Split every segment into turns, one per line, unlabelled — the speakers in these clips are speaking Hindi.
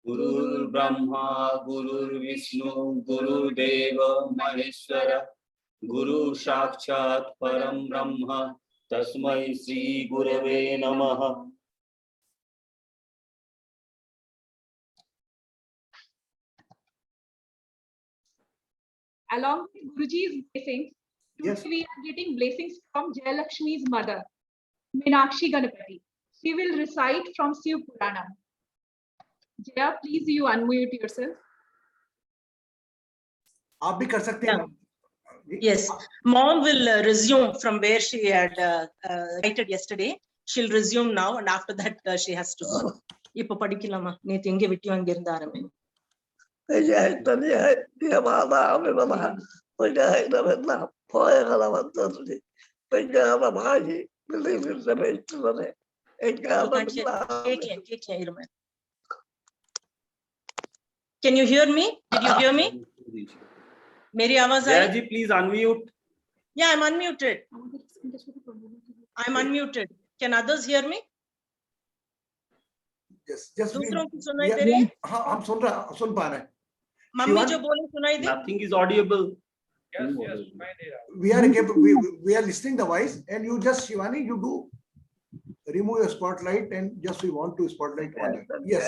गुरुर्ब्रह्मा गुरुर्विष्णु गुरुदेव महेश्वर गुरु साक्षात् परम ब्रह्म तस्मै श्री गुरवे नमः।
Along with Guruji's blessings,
Yes.
today we are getting blessings from Jayalakshmi's mother, Meenakshi Ganapati. She will recite from Shiv Puranam. Jaya, please you unmute yourself.
आप भी कर सकते हैं।
Yes, mom will resume from where she had written yesterday. She'll resume now, and after that she has to go. இப்போ படிக்கலாமா? நேத்து எங்க விட்டு அங்க இருந்து ஆரம்பி. Can you hear me? Did you hear me? मेरी आवाज आई?
Jaya ji please unmute.
Yeah, I'm unmuted. I'm unmuted. Can others hear me?
Yes, just
दूसरों को सुनाई दे रही है?
हाँ, हम सुन पा रहे हैं।
मम्मी जो बोले सुनाई दे?
Nothing is audible.
Yes,
We are listening the voice, and you just Shivani, you do remove your spotlight, and just we want to spotlight on you. Yes.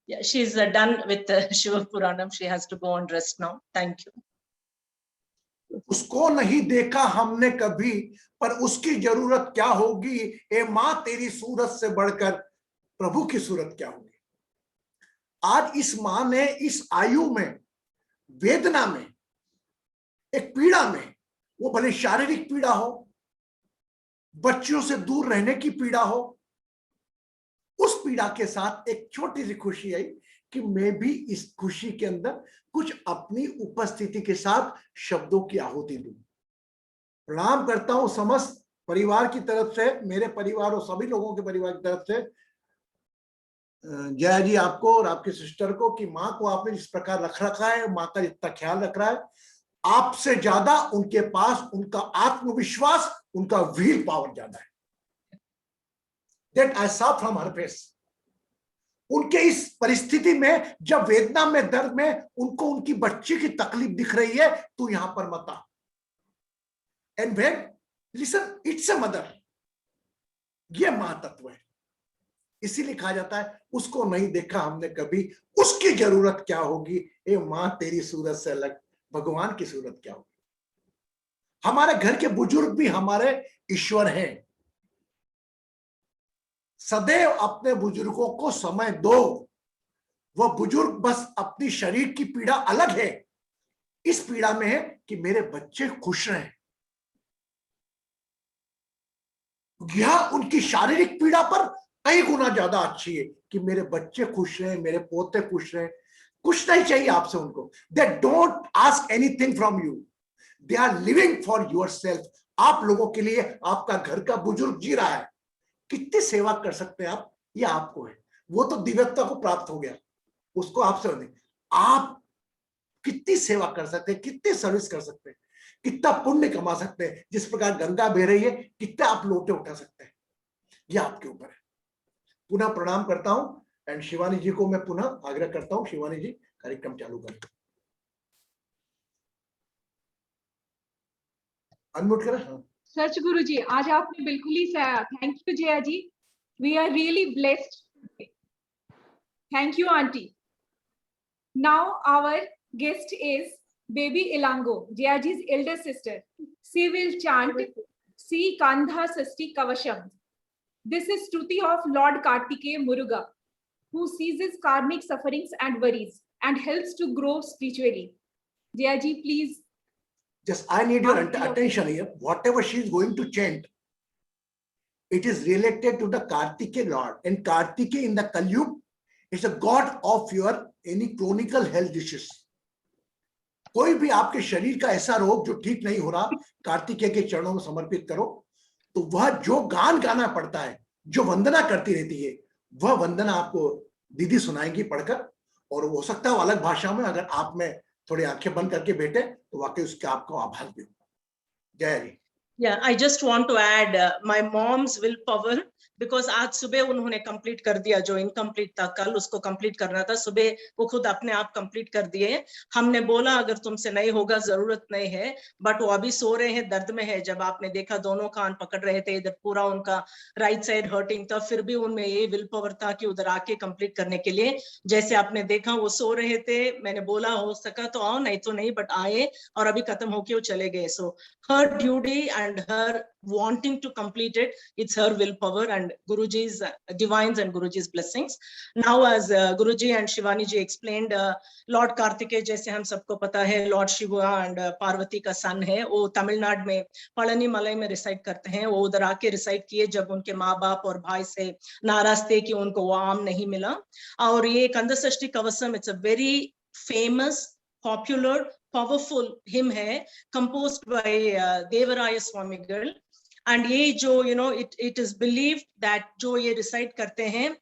Yeah, she's done with Shiva Puranam. She has to go and rest now. Thank you.
उसको नहीं देखा हमने कभी, पर उसकी जरूरत क्या होगी, ए माँ तेरी सूरत से बढ़कर प्रभु की सूरत क्या होगी। आज इस माँ ने इस आयु में वेदना में, एक पीड़ा में, वो भले शारीरिक पीड़ा हो, बच्चियों से दूर रहने की पीड़ा हो, उस पीड़ा के साथ एक छोटी सी खुशी आई कि मैं भी इस खुशी के अंदर कुछ अपनी उपस्थिति के साथ शब्दों की आहुति दूं। प्रणाम करता हूं समस्त परिवार की तरफ से, मेरे परिवार और सभी लोगों के परिवार की तरफ से जया जी आपको और आपकी सिस्टर को, कि माँ को आपने जिस प्रकार रख रखा है, माँ का जितना ख्याल रख रहा है, आपसे ज्यादा उनके पास उनका आत्मविश्वास, उनका विल पावर ज्यादा है। That I saw from her face. उनके इस परिस्थिति में, जब वेदना में, दर्द में उनको उनकी बच्ची की तकलीफ दिख रही है, तो यहां पर मत आ। And when listen, it's a mother. ये मां तत्व है। इसीलिए कहा जाता है उसको नहीं देखा हमने कभी, उसकी जरूरत क्या होगी, ए मां तेरी सूरत से अलग भगवान की सूरत क्या होगी। हमारे घर के बुजुर्ग भी हमारे ईश्वर हैं। सदैव अपने बुजुर्गों को समय दो। वह बुजुर्ग बस अपनी शरीर की पीड़ा अलग है, इस पीड़ा में है कि मेरे बच्चे खुश रहें। यह उनकी शारीरिक पीड़ा पर कई गुना ज्यादा अच्छी है कि मेरे बच्चे खुश रहें, मेरे पोते खुश रहें। कुछ नहीं चाहिए आपसे उनको। They don't ask anything from you, they are living for yourself. आप लोगों के लिए आपका घर का बुजुर्ग जी रहा है। कितनी सेवा कर सकते हैं आप, ये आपको है। वो तो दिव्यता को प्राप्त हो गया, उसको आपसे नहीं। आप कितनी सेवा कर सकते हैं, कितनी सर्विस कर सकते हैं, कितना पुण्य कमा सकते हैं। जिस प्रकार गंगा बह रही है, कितने आप लोटे उठा सकते हैं, ये आपके ऊपर है। पुनः प्रणाम करता हूं एंड शिवानी जी को मैं पुनः आग्रह करता हूं, शिवानी जी कार्यक्रम चालू करें। अनम्यूट करें। हाँ।
सच गुरु जी, आज आपने बिल्कुल ही thank you Jaya ji, we are really blessed. Thank you aunty. Now our guest is baby Ilango, Jayaji's elder sister. She will chant Sri Kandha Sasti Kavasham. This is Stuti of Lord Kartikeya Muruga, who ceases karmic sufferings and worries and helps to grow spiritually. Jayaji, please.
Just I need your attention here. Whatever she is going to chant, it is related to the Kartikeya Lord, and Kartikeya in the Kalyug is a god of your any chronic health issues. कोई भी आपके शरीर का ऐसा रोग जो ठीक नहीं हो रहा, कार्तिकेय के चरणों में समर्पित करो, तो वह जो गान गाना पड़ता है, जो वंदना करती रहती है, वह वंदना आपको दीदी सुनाएंगी पढ़कर। और हो सकता है वो अलग भाषा में, अगर आप में थोड़ी आंखें बंद करके बैठे तो वाकई उसका आपको आभास भी होगा। जय जी।
Yeah, I just want to add my mom's willpower, because आज सुबह उन्होंने कंप्लीट कर दिया जो इनकम्प्लीट था, कल उसको कंप्लीट करना था, सुबह वो खुद अपने आप कंप्लीट कर दिए। हमने बोला अगर तुमसे नहीं होगा, जरूरत नहीं है, बट वो अभी सो रहे हैं, दर्द में है। जब आपने देखा दोनों कान पकड़ रहे थे, इधर पूरा उनका राइट साइड हर्टिंग था, फिर भी उनमें ये विल पावर था कि उधर आके कंप्लीट करने के लिए। जैसे आपने देखा वो सो रहे थे, मैंने बोला हो सका तो आओ, नहीं तो नहीं, बट आए और अभी खत्म होके वो चले गए। सो her duty and her wanting to complete it, it's her willpower and Guruji's divines and Guruji's blessings. Now as Guruji and Shivani ji explained, Lord Kartikeya जैसे हम सबको पता है Lord Shiva and पार्वती का सन है। वो तमिलनाडु में पळनी मलई में रिसाइड करते हैं। वो उधर आके रिसाइड किए जब उनके माँ बाप और भाई से नाराज थे कि उनको वो आम नहीं मिला। और ये कंदसष्टि कवसम, it's a very famous, popular, powerful hymn है, composed by Devaraya Swamigal. And ये जो it is believed that जो ये recite करते हैं,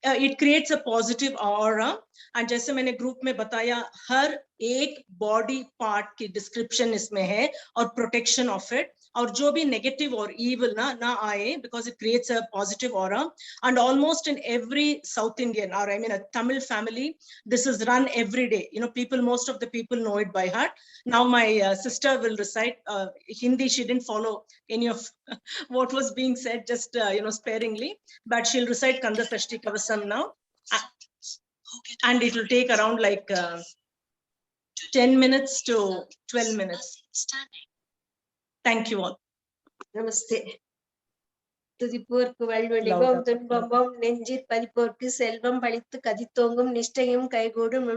it creates a positive aura. and जैसे मैंने ग्रुप में बताया, हर एक बॉडी पार्ट की डिस्क्रिप्शन इसमें है और प्रोटेक्शन ऑफ इट, और जो भी नेगेटिव और इविल ना आए, because it creates a positive aura. And almost in every South Indian, or I mean a Tamil family, this is run every day. Most of the people know it by heart. Now my sister will recite Hindi. She didn't follow any of what was being said, just sparingly, but she'll recite Kandasashti Kavasam now. And it will take around like 10 minutes to 12 minutes. Thank you all. Namaste.
துதிப்போர்க்கு வல்வெளிவும் துன்பமும் நெஞ்சிற் பதிப்போர்க்கு செல்வம் பழித்து கதித்தோங்கும் நிஷ்டையும் கைகூடும்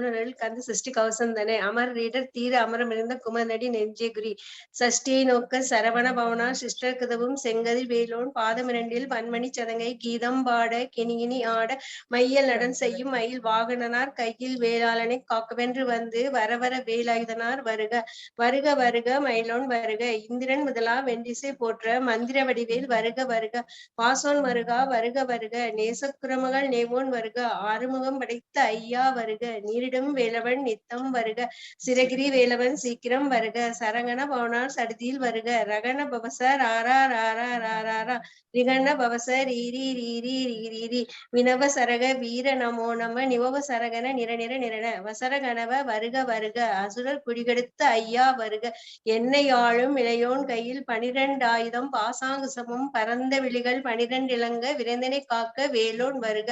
கந்த சஷ்டி கவசம் தானே. அமர் ரீடர் தீர அமரமிருந்த குமநடி நெஞ்சே குறி சஷ்டியை நோக்க சரவண பவனா சிஸ்டர் கதவும் செங்கதிர் வேலோன் பாதமிரண்டில் பன்மணி சதங்கை கீதம் பாட கிணிகினி ஆட மையல் நடன் செய்யும் மயில் வாகனனார் கையில் வேளாளனை காக்கவென்று வந்து வரவர வேலாயுதனார் வருக வருக வருக மயிலோன் வருக இந்திரன் முதலா வெண்டிசை போற்ற மந்திர வடிவேல் வருக வருக பாசோன் வருகா வருக வருக நேசக்குரமகள் நேவோன் வருக ஆறுமுகம் படைத்த ஐயா வருக நீரிடும் வேலவன் நித்தம் வருக சிறகிரி வேலவன் சீக்கிரம் வருக சரங்கண பவனார் சடுதியில் வருக ரகண பவசர் ஆரா ராரா ராரா ரிகண பவசர் ஈரி ரீரி ரீரி வினவ சரக வீர நமோ நம நிவவ சரகன நிரநிர நிரண வசரகணவ வருக வருக அசுரர் குடிகெடுத்த ஐயா வருக என்னை ஆளும் இளையோன் கையில் 12 ஆயுதம் பாசாங்குசமும் பரந்த விழிகள் 12 இளங்க விரைந்தனை காக்க வேலோன் வருக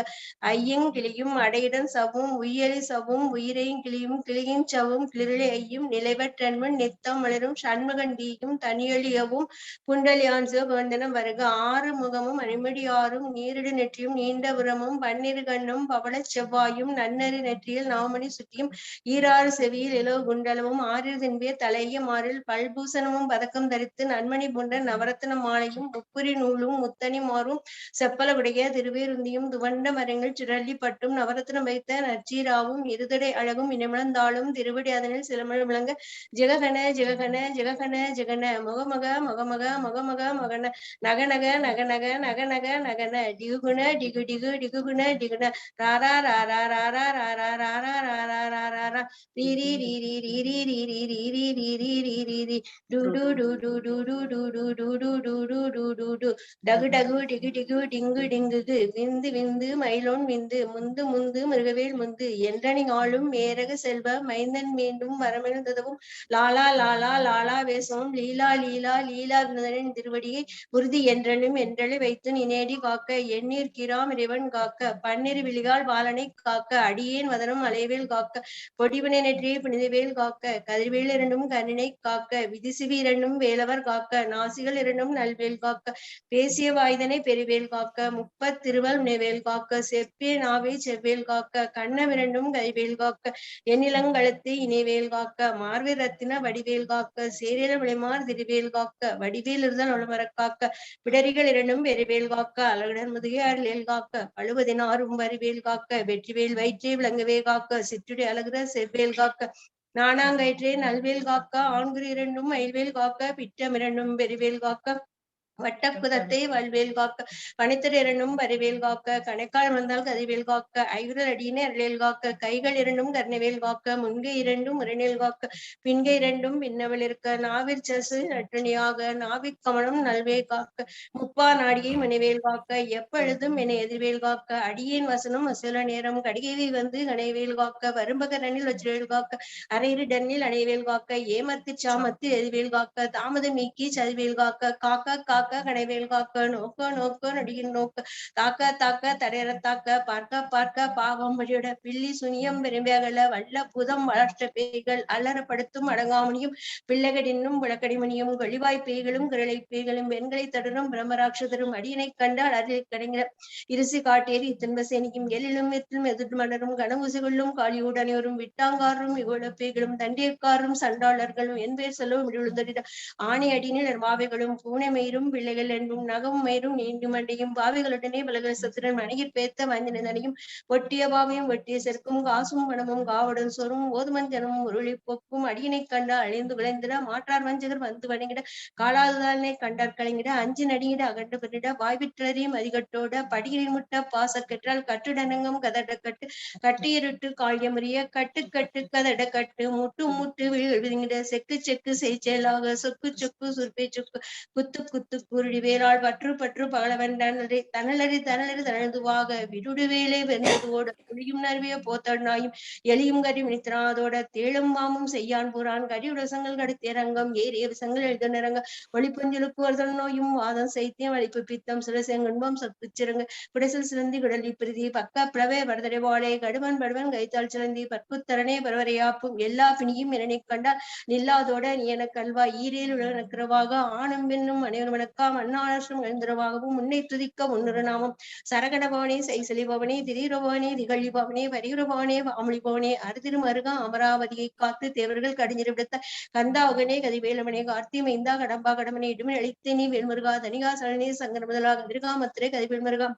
ஐயும் கிளியும் அடையுடன் சவும் உயிரி சவும் உயிரையும் கிளியும் கிளியின் சவும் கிளிரளி ஐயும் நிலைவற்றன்மன் நித்தம் மலரும் சண்முகண்டியும் தனியொழியவும் புண்டலியான் சிவகந்தனம் வருக ஆறு முகமும் அணிமடியாரும் நீரிடு நெற்றியும் நீண்ட புறமும் பன்னிரு கண்ணும் பவள செவ்வாயும் நன்னறி நெற்றியில் நவமணி சுட்டியும் ஈராறு செவியில் இலோ குண்டலமும் ஆறிரு தின்பிய தலைய மாறில் பல்பூசணமும் பதக்கம் தரித்து நன்மணி போன்ற நவரத்ன மாலையும் முப்புரி நூலும் முத்தனி மாறும் செப்பல உடைய திருவேருந்தியும் துவண்ட மரங்கள் சுழலி பட்டும் நவரத்னம் வைத்த நச்சீராவும் இருதடை அழகும் இனமிழந்தாலும் திருவடி அதனில் சிலமழ விளங்க ஜெககன ஜெககன ஜெககன ஜெகன முகமக மகமக மகமக மகன நகநக நகநக நகநக நகன டிகுகுண டிகு டிகு டிகுகுண டிகுண ராரா ராரா ராரா ராரா ராரா ராரா ராரா ரீரி ரீரி ரீரி ரீரி ரீரி ரீரி ரீரி ரீ டு டு டு டு டு டு டு டு டு டு டு டு டு டு டு டகு டகு டிகு டிகு டிங்கு டிங்குகு விந்து விந்து மயிலோன் விந்து முந்து முந்து மிருகவேல் முந்து என்றனி ஆளும் மேரக செல்வ மைந்தன் மீண்டும் வரமெழுந்ததுவும் லாலா லாலா லாலா வேசமும் லீலா லீலா லீலா விருந்தனின் திருவடியை உறுதி என்றனும் என்றளை வைத்து நினேடி காக்க எண்ணீர் கிராம் இறைவன் காக்க பன்னிரு விழிகால் பாலனை காக்க அடியேன் வதனம் அலைவேல் காக்க பொடிவினை நெற்றியை புனிதவேல் காக்க கதிர்வேல் இரண்டும் கண்ணினை காக்க விதிசிவி இரண்டும் வேலவர் காக்க நாசிகள் இரண்டும் நல்வேல் காக்க பேசிய வாய்தனை பெருவேல் காக்க முப்பத்திருவல் முனைவேல் காக்க செப்பிய நாவை செவ்வேல் காக்க கண்ணம் இரண்டும் கைவேல் காக்க எண்ணிலங்கழுத்து இணைவேல் காக்க மார்வே ரத்தின வடிவேல் காக்க சேரில விளைமார் திருவேல் காக்க வடிவேல் இருதல் உளமர காக்க பிடரிகள் இரண்டும் பெருவேல் காக்க அழகுடன் முதுகே அருளேல் காக்க பழுவதினாரும் வரிவேல் காக்க வெற்றிவேல் வயிற்றே விளங்கவே காக்க சிற்றுடி அழகுற செவ்வேல் காக்க நானாங்கயிற்றே நல்வேல் காக்க ஆண்குறி இரண்டும் மயில்வேல் காக்க பிட்டம் இரண்டும் பெருவேல் காக்க வட்டக்குதத்தை வல்வேல் காக்க பனித்தர் இரண்டும் பரிவேல் காக்க கணைக்கால் வந்தால் கதிவேல் காக்க ஐகுரல் அடியினை அருளேல் காக்க கைகள் இரண்டும் கர்ணவேல் காக்க முன்கை இரண்டும் முரணேல் காக்க பின்கை இரண்டும் பின்னவள் இருக்க நாவிற் சசு நற்றணியாக நாவிற் கமலம் நல்வே காக்க முப்பா நாடியை மணிவேல் காக்க எப்பொழுதும் என எதிர்வேல் காக்க அடியேன் வசனம் அசுல நேரம் கடிகைவை வந்து கணைவேல் காக்க வரும்பகரனில் வச்சிவேல் காக்க அரையிரு டன்னில் அணைவேல் காக்க ஏமத்து சாமத்து எதிர்வேல் காக்க தாமதம் நீக்கி சதிவேல் காக்க காக்க காக்க கடைவேல் காக்க நோக்க நோக்க நடிகின் நோக்க தாக்க தாக்க தடையற தாக்க பார்க்க பார்க்க பாவம் வழியோட பில்லி சுனியம் விரும்பியகல வல்ல புதம் வளர்த்த பேய்கள் அல்லறப்படுத்தும் அடங்காமணியும் பிள்ளைகளின்னும் விளக்கடிமணியும் வெளிவாய் பேய்களும் கிரளை பேய்களும் வெண்களை தடரும் பிரம்மராட்சதரும் அடியினை கண்டால் அருள் கடைங்கிற இருசி காட்டேறி இத்தன்பசேனிக்கும் எழிலும் எத்திலும் எதிர் மலரும் கனவுசிகளும் காளியுடனையோரும் விட்டாங்காரும் இகோல பேய்களும் தண்டியக்காரும் சண்டாளர்களும் என் பேர் செல்லவும் விழுந்தடிட ஆணை அடியினில் மாவைகளும் பூனை மயிரும் பிள்ளைகள் என்றும் நகம் மயிரும் நீண்டு மண்டையும் பாவைகளுடனே பலகல் சத்திரன் மணியிற் பேத்த மஞ்சனதனையும் ஒட்டிய பாவையும் வெட்டிய செருக்கும் காசும் பணமும் காவடன் சொரும் ஓதுமன் ஜனமும் உருளி போக்கும் அடியினை கண்டா அழிந்து விளைந்திட மாற்றார் வஞ்சகர் வந்து வணங்கிட காலாதுதாலனை கண்டார் கலங்கிட அஞ்சு நடிகிட அகண்டு பெற்றிட வாய்விற்றறியும் அதிகட்டோட படிகளில் முட்ட பாச கெற்றால் கட்டுடனங்கம் கதட கட்டு கட்டியிருட்டு காழியமுறிய கட்டு கட்டு கதட கட்டு முட்டு முட்டு விழுங்கிட செக்கு செக்கு செய்ச்செயலாக சொக்கு சொக்கு சுருப்பை சொக்கு குத்து குத்து குருடி வேளாள் பற்று பற்று பகலவன் தனலறி தனலறி தனதுவாக விடுடு வேலை வெந்ததோட புளியும் நறுவிய போத்தனாயும் எலியும் கறி மினித்தனாதோட தேளும் பாம்பும் செய்யான் புறான் கடியுடசங்கள் கடுத்திறங்கம் ஏறிய விசங்கள் எழுத நிறங்க ஒளிப்பஞ்சலுக்கு ஒருதல் நோயும் வாதம் சைத்தியம் அளிப்பு பித்தம் சிலசெங்குன்பம் சத்துச்சிறங்க குடைசல் சிலந்தி குடலி பிரதி பக்க பிளவே வரதடை வாழை கடுவன் படுவன் கைத்தாள் சிலந்தி பற்குத்தரனே பரவரையாப்பும் எல்லா பிணியும் என்னை கண்டால் நில்லாதோட நீ என கல்வா ஈரேல் உலகனக்கிறவாக ஆணும் பெண்ணும் அனைவரும் என மறுக்கா மன்னாரசம் எழுந்திரவாகவும் முன்னை துதிக்க முன்னுரு நாமம் சரகண பவனே சைசலி பவனே திரீர பவனே திகழி பவனே வரிகுர பவனே வாமொழி பவனே அருதிரு மருகா அமராவதியை காத்து தேவர்கள் கடிஞ்சிரு விடுத்த கந்தாவுகனே கதிவேலமனே கார்த்தி மைந்தா கடம்பா கடமனே இடுமன் அளித்தனி வேல்முருகா தனிகா சரணே சங்கர முதலா கதிர்கா மத்திரை கதிவேல்முருகா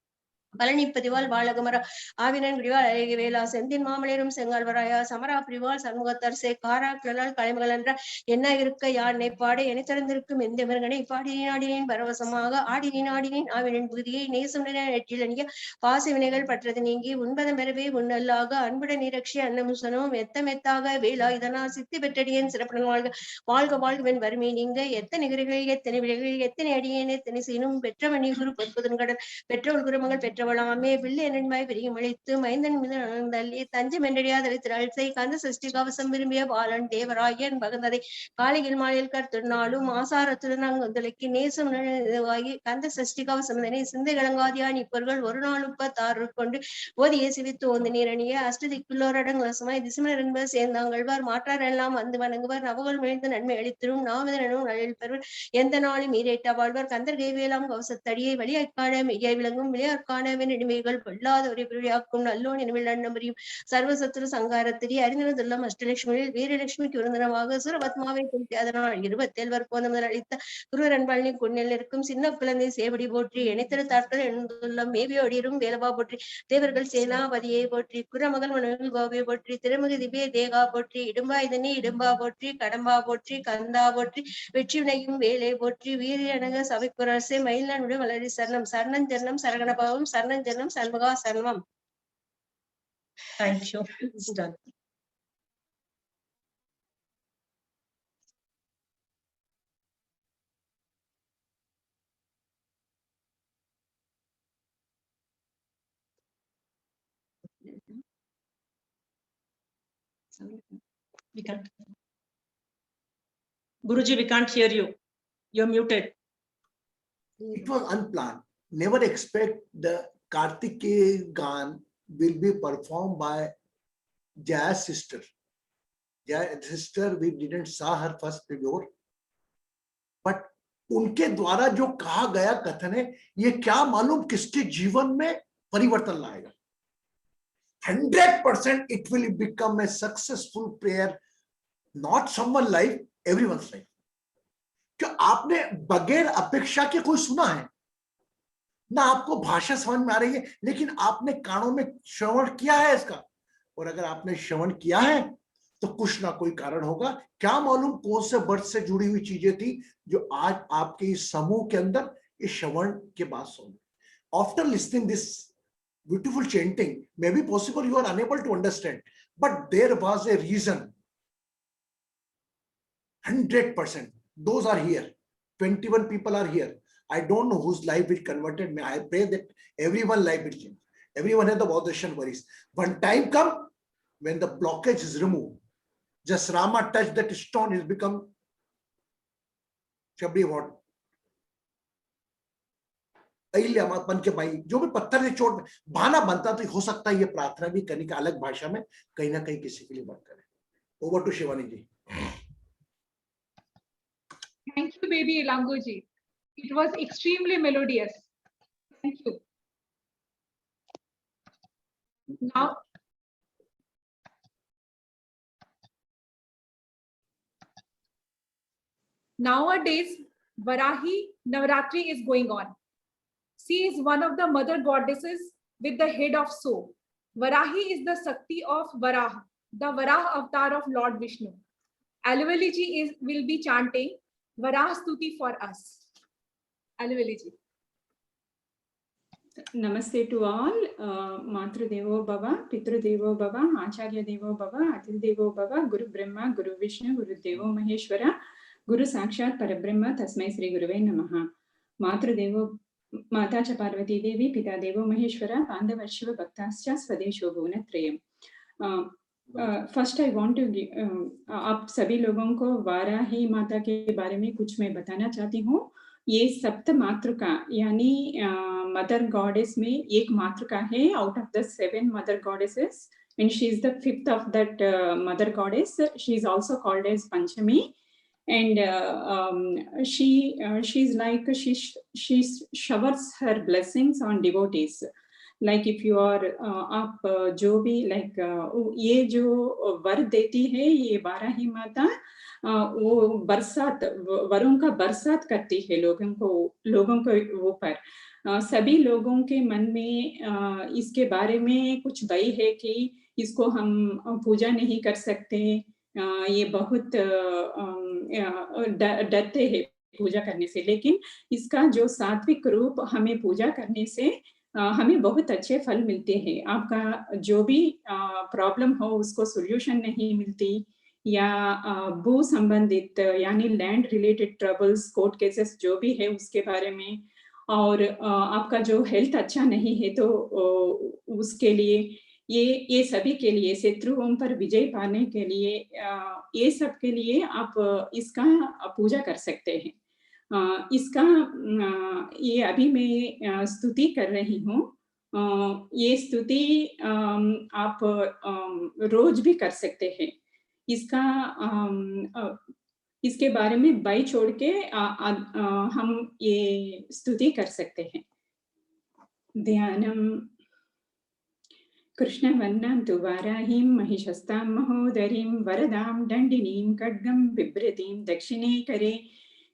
பழனி பதிவால் வாழகுமரா ஆவினன் குடிவால் அழகி வேளா செந்தின் மாமலேரும் செங்கால்வராயா சமரா பிரிவால் சண்முகத்தரசே காரா கிளலால் கலைமகள் என்ற என்ன இருக்க யானை பாட என திறந்திருக்கும் எந்த மிருகனை பாடினேன் ஆடினேன் பரவசமாக ஆடினேன் ஆடினேன் ஆவினன் புதியை நேசம் நெற்றிலனிய பாச வினைகள் பற்றது நீங்கி உண்பதம் பெறவே உன்னல்லாக அன்புடன் நிரட்சி அன்னமுசனமும் மெத்தாக வேளா இதனால் சித்தி பெற்றடியேன் சிறப்புடன் வாழ்க வாழ்க வாழ்கவன் வறுமை நீங்க எத்தனை நிகழ்கள் எத்தனை விலைகள் எத்தனை அடியேன் எத்தனை சீனும் பெற்றவனி குரு பொற்புதன் கடன் பெற்றோர் குருமகள் பெற்றவளாமே பிள்ளை நன்மாய் பெரியும் அழைத்து மைந்தன் மீது தள்ளி தஞ்சம் என்றடியாதலை திரழ்சை கந்த சஷ்டி கவசம் விரும்பிய பாலன் தேவராயன் பகந்ததை காலையில் மாலையில் கருத்துனாலும் ஆசாரத்துடன் அங்குந்தலைக்கு நேசம் வாகி கந்த சஷ்டி கவசம் சிந்தை கலங்காதியான் இப்பொருள் ஒரு நாள் 36 கொண்டு ஓதிய சிவித்து ஓந்து நீரணிய அஷ்டதிக்குள்ளோரடங்கலசமாய் திசுமர் என்பது சேர்ந்தாங்கள்வார் மாற்றார் எல்லாம் வந்து வணங்குவர் நவகள் விளைந்து நன்மை அளித்திரும் நாமதனும் நலில் பெறுவர் எந்த நாளும் மீறேட்ட வாழ்வர் கந்தர் கைவேலாம் கவசத்தடியை வழியாய்க்கான மெய்யாய் விளங்கும் விளையாட்கான இனிமைகள் பொல்லாத ஒரு பிரியாக்கும் நல்லோன் இனிமில் அண்ணமரியும் சர்வசத்துரு சங்காரத்திரி அறிந்திருந்துள்ளம் அஷ்டலட்சுமியில் வீரலட்சுமிக்கு விருந்தனமாக சுரபத்மாவை குறித்து அதனால் 27 போந்த முதல் அளித்த குருவரன்பழனி குன்னில் இருக்கும் சின்ன குழந்தை சேவடி போற்றி இணைத்திரு தாட்கள் எழுந்துள்ள மேவியோடிரும் வேலவா போற்றி தேவர்கள் சேனாபதியை போற்றி குரமகள் மனவில் கோபியை போற்றி திருமுக திவ்ய தேகா போற்றி இடும்பா இதனி இடும்பா போற்றி கடம்பா போற்றி கந்தா போற்றி வெற்றி வினையும் வேலை போற்றி வீரியனக சபைக்குரசே மயிலனுடைய வளரி சரணம் சரணம் ஜன்னம் சரகணபாவும் சரணம் ஜன்னம் சண்முகா சரணம்.
Thank you. It's done. We can't. Guruji, we can't hear you. You're muted.
It was unplanned. Never expect the Kartikeya Gan will be performed by Jaya's sister. Jaya's sister, we didn't saw her first before, but उनके द्वारा जो कहा गया कथन है, ये क्या मालूम किसके जीवन में परिवर्तन लाएगा. 100% it will become a successful prayer, not someone's life, everyone's life. क्या आपने बगैर अपेक्षा के कोई सुना है ना, आपको भाषा समझ में आ रही है, लेकिन आपने कानों में श्रवण किया है इसका, और अगर आपने श्रवण किया है तो कुछ ना कोई कारण होगा. क्या मालूम कौन से वर्ष से जुड़ी हुई चीजें थी जो आज आपके इस समूह के अंदर इस श्रवण के बाद सुन. After listening this beautiful chanting, maybe possible you are unable to understand, but there was a reason. 100% those are here. 21 people are here. I don't know whose life will converted. I pray that everyone's life will change. Everyone has the Vaudashan worries. One time come when the blockage is removed. Just Rama touched that stone, is become Shabri what? बन के भाई जो भी पत्थर से चोट बहाना बनता, तो हो सकता है ये प्रार्थना भी करने का अलग भाषा में कहीं ना कहीं किसी के लिए बात करें. Over to Shivani ji.
Thank you, baby Languji. It was extremely melodious. Thank you. Now, nowadays, Varahi Navaratri is going on. She is one of the mother goddesses with the head of so. Varahi is the Sakti of Varaha, the Varaha avatar of Lord Vishnu. Aluveli ji will be chanting Varaha Stuti for us. Aluveli ji.
Namaste to all. Matru Devo Bhava, Pitru Devo Bhava, Acharya Devo Bhava, Atil Devo Bhava, Guru Brahma, Guru Vishnu, Guru Devo Maheshwara, Guru Sakshat Parabrahma, Tasmai Sri Guruve Namaha. Matru Devo माता च पार्वती देवी पिता देवो महेश्वरा पांडव शिव भक्ताश्च स्वदेशो भुवनत्रयम्. फर्स्ट आई वांट टू आप सभी लोगों को वाराही माता के बारे में कुछ मैं बताना चाहती हूँ. ये सप्त मातृका यानी मदर गॉडेस में एक मातृका है out of the 7 mother goddesses, and she is the 5th of that mother goddess. She is also called as Panchami. and she's like she showers her blessings on devotees. Like if you are आप जो भी like ये जो वर देती है ये वाराही माता, वो बरसात वरों का बरसात करती है लोगों को ऊपर। सभी लोगों के मन में इसके बारे में कुछ भय है कि इसको हम पूजा नहीं कर सकते, ये बहुत डरते हैं पूजा करने से। लेकिन इसका जो सात्विक रूप हमें पूजा करने से हमें बहुत अच्छे फल मिलते हैं। आपका जो भी प्रॉब्लम हो उसको सॉल्यूशन नहीं मिलती, या भू संबंधित यानी land related troubles, court cases जो भी है उसके बारे में, और आपका जो हेल्थ अच्छा नहीं है तो उसके लिए, ये सभी के लिए, शत्रुओं पर विजय पाने के लिए, ये सब के लिए आप इसका पूजा कर सकते हैं। इसका ये अभी मैं स्तुति कर रही हूँ। ये स्तुति आप रोज भी कर सकते हैं। इसके बारे में बाई छोड़ के हम ये स्तुति कर सकते हैं। ध्यानम कृष्णवर्णां तु वाराहीं महिषस्तां महोदरीं वरदां दण्डिनीं खड्गं बिभ्रतीं दक्षिणे करे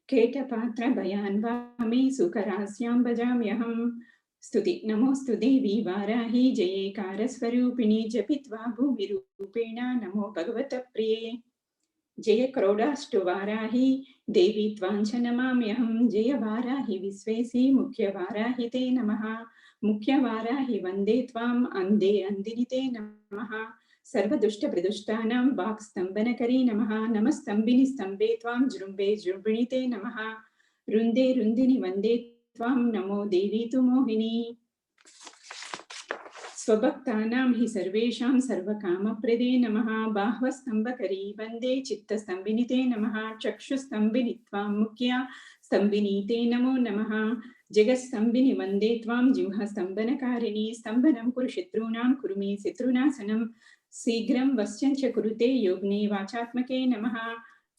केटपात्रभयान् वामे सुकरास्यां भजाम्यहम्। स्तुति। नमोस्तु देवी वाराही जयेकारस्वरूपिणी जपित्वा भूमिरूपेण नमो भगवतः प्रिये। जय क्रोडाष्टु वाराही देवी त्वाञ्च नमाम्यहम्। जय वाराही विश्वेशी मुख्य वाराही ते नमः। मुख्य वाराही वन्दे त्वाम् अन्धे अन्दिनि ते नमः। सर्वदुष्टप्रदुष्टानां वाक्स्तम्भनकरी नमः। नमस्तम्भिनि स्तम्भे त्वां जृम्भे जृम्भिणि ते नमः। रुन्दे रुन्दिनि वन्दे त्वां नमो देवी तु मोहिनी। स्वभक्तानां हि सर्वेषां सर्वकामप्रदे नमः। बाह्वस्तम्भकरी वन्दे चित्तस्तम्भिनि ते नमः। चक्षुस्तम्भिनि त्वां मुख्या स्तम्भिनि ते नमो नमः। जगत्स्तम्भिनि वन्दे त्वां जिह्वास्तम्भनकारिणी। स्तम्भनं कुरु शत्रूणां कुरु मे शत्रुनाशनं। शीघ्रं वश्यञ्च कुरुते योगिने वाचात्मके नमः।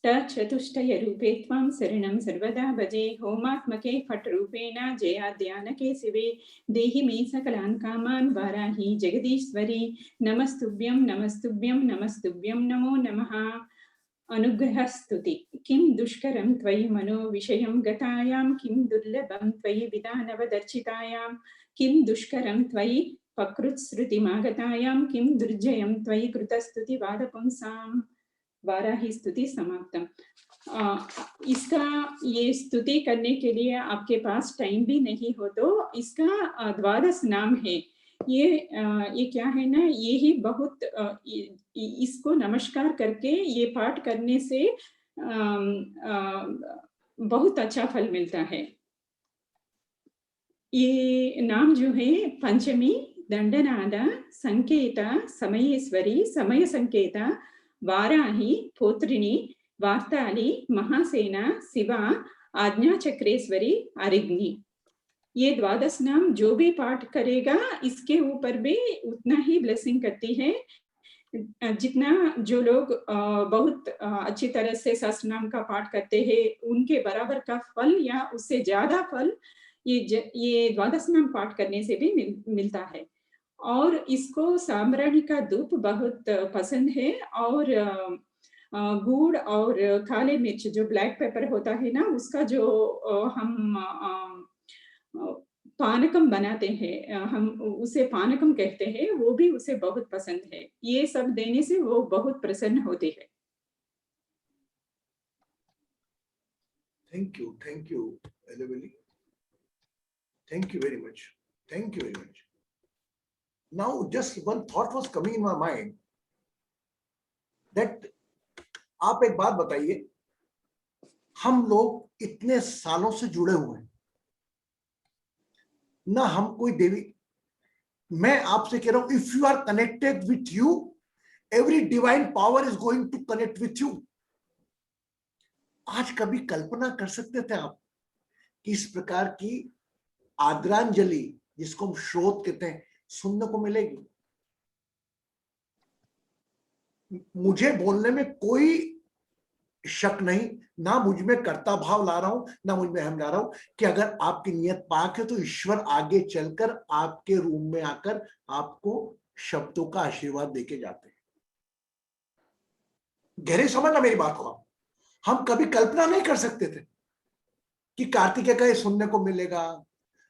चतुष्टयरूपे त्वां शरणं सर्वदा भजे। होमात्मके फट्रूपेण जयाध्यानके शिवे। देहि मे सकलान् कामान् वाराही जगदीश्वरी। नमस्तुभ्यं नमस्तुभ्यं नमस्तुभ्यं नमो नमः। अनुग्रहस्तुति। किं दुष्करं त्वयि मनो विषयं गतायां, किं दुर्लभं त्वयि विधानवदर्शितायां, किं दुष्करं त्वयि पकृत्स्मृतिमागतायां, किं दुर्जयं त्वयि कृतस्तुतिवादपुंसाम्। वाराही स्तुति समाप्तम। इसका ये स्तुति करने के लिए आपके पास टाइम भी नहीं हो तो इसका द्वादश नाम है। ये क्या है ना, ये ही बहुत इसको नमस्कार करके ये पाठ करने से बहुत अच्छा फल मिलता है। ये नाम जो है पंचमी, दंडनादा, संकेता, समयेश्वरी, समय संकेता, वाराही, पोत्रिणी, वार्ताली, महासेना, शिवा, आज्ञा चक्रेश्वरी, अरिग्नि। ये द्वादश नाम जो भी पाठ करेगा इसके ऊपर भी उतना ही ब्लेसिंग करती है जितना जो लोग बहुत अच्छी तरह से सहस्त्र नाम का पाठ करते हैं उनके बराबर का फल या उससे ज्यादा फल ये द्वादश नाम पाठ करने से भी मिलता है। और इसको साम्राणी का धूप बहुत पसंद है, और गुड़ और काले मिर्च जो ब्लैक पेपर होता है ना, उसका जो हम पानकम बनाते हैं, हम उसे पानकम कहते हैं, वो भी उसे बहुत पसंद है। ये सब देने से वो बहुत प्रसन्न होते हैं।
Thank you Alivelu, thank you very much, thank you very much. Now just one thought was coming in my mind that आप एक बात बताइए, हम लोग इतने सालों से जुड़े हुए हैं ना, हम कोई देवी, मैं आपसे कह रहा हूं, if you are connected with you, every divine power is going to connect with you. आज कभी कल्पना कर सकते थे आप कि इस प्रकार की आदरांजलि, जिसको हम श्रोत कहते हैं, सुनने को मिलेगी? मुझे बोलने में कोई शक नहीं, ना मुझ में कर्ता भाव ला रहा हूं, ना मुझ में हम ला रहा हूं, कि अगर आपकी नियत पाक है तो ईश्वर आगे चलकर आपके रूम में आकर आपको शब्दों का आशीर्वाद देके जाते हैं। गहरे समझना मेरी बात को। हम कभी कल्पना नहीं कर सकते थे कि कार्तिकेय का ये सुनने को मिलेगा।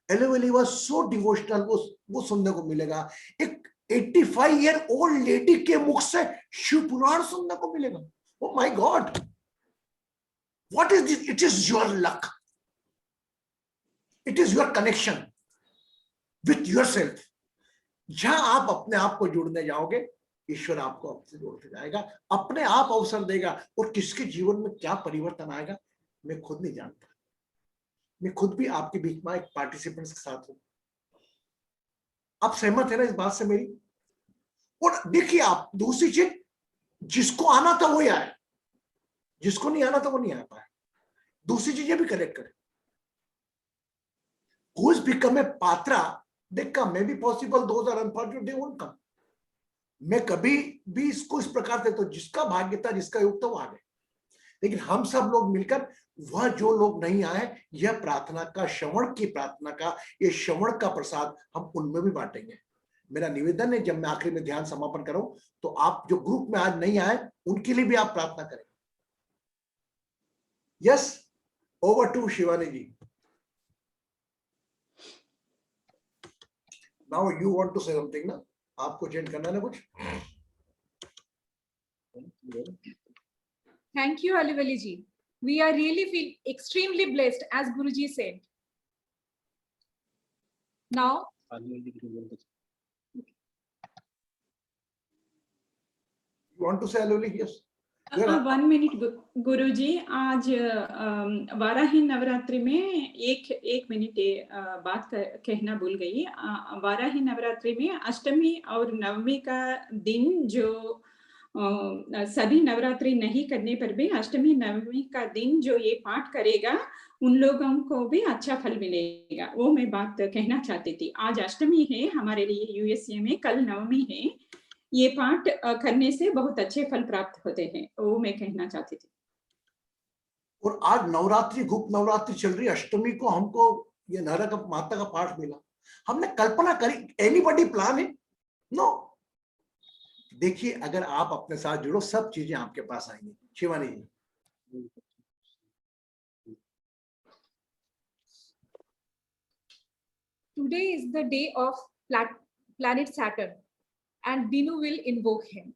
एलोवेली वाज सो डिवोशनल, वो सुनने को मिलेगा। एक 85 ईयर ओल्ड लेडी के मुख से शिव पुराण सुनने को मिलेगा। Oh my God, what is this? It is your luck, it is your connection with yourself. जहां आप अपने आप को जुड़ने जाओगे, ईश्वर आपको आपसे जोड़ते जाएगा, अपने आप अवसर देगा। और किसके जीवन में क्या परिवर्तन आएगा मैं खुद नहीं जानता। मैं खुद भी आपके बीच में एक पार्टिसिपेंट्स के साथ हूं। आप सहमत है ना इस बात से मेरी? और देखिए आप, दूसरी चीज, जिसको आना था वही आया, जिसको नहीं आना था वो नहीं आ पाया। दूसरी चीजें भी करेक्ट करें। Who has become a patra, they come. May be possible those are unfortunate, they won't come. मैं कभी भी इसको इस प्रकार से, तो जिसका भाग्य था, जिसका योग था, वो आ गए। लेकिन हम सब लोग मिलकर, वह जो लोग नहीं आए, यह प्रार्थना का, श्रवण की प्रार्थना का, ये श्रवण का प्रसाद हम उनमें भी बांटेंगे। मेरा निवेदन है, जब मैं आखिरी में ध्यान समापन करूं, तो आप जो ग्रुप में आज नहीं आए, उनके लिए भी आप प्रार्थना करें। Yes, over to Shivani ji. Now you want to say something ना? आपको चेंज करना है ना कुछ?
Thank you, Alivali ji. We are really feel extremely blessed, as Guruji said. Now,
You want to say Aloli? Yes.
1 minute गुरुजी। आज वाराही नवरात्रि में एक मिनट बात कहना भूल गई। वाराही नवरात्रि में अष्टमी और नवमी का दिन, जो सभी नवरात्रि नहीं करने पर भी अष्टमी नवमी का दिन जो ये पाठ करेगा, उन लोगों को भी अच्छा फल मिलेगा। वो मैं बात कहना चाहती थी। आज अष्टमी है हमारे लिए यूएसए में, कल नवमी है। ये पाठ करने से बहुत अच्छे फल प्राप्त होते हैं, वो मैं कहना चाहती थी।
और आज नवरात्रि, गुप्त नवरात्रि चल रही है। अष्टमी को हमको ये नारद माता का पाठ मिला। हमने कल्पना करी, एनीबॉडी प्लान है? नो। देखिए, अगर आप अपने साथ जुड़ो, सब चीजें आपके पास आएंगी। शिवानी जी।
today is the day of planet Saturn, and Dinu will invoke him.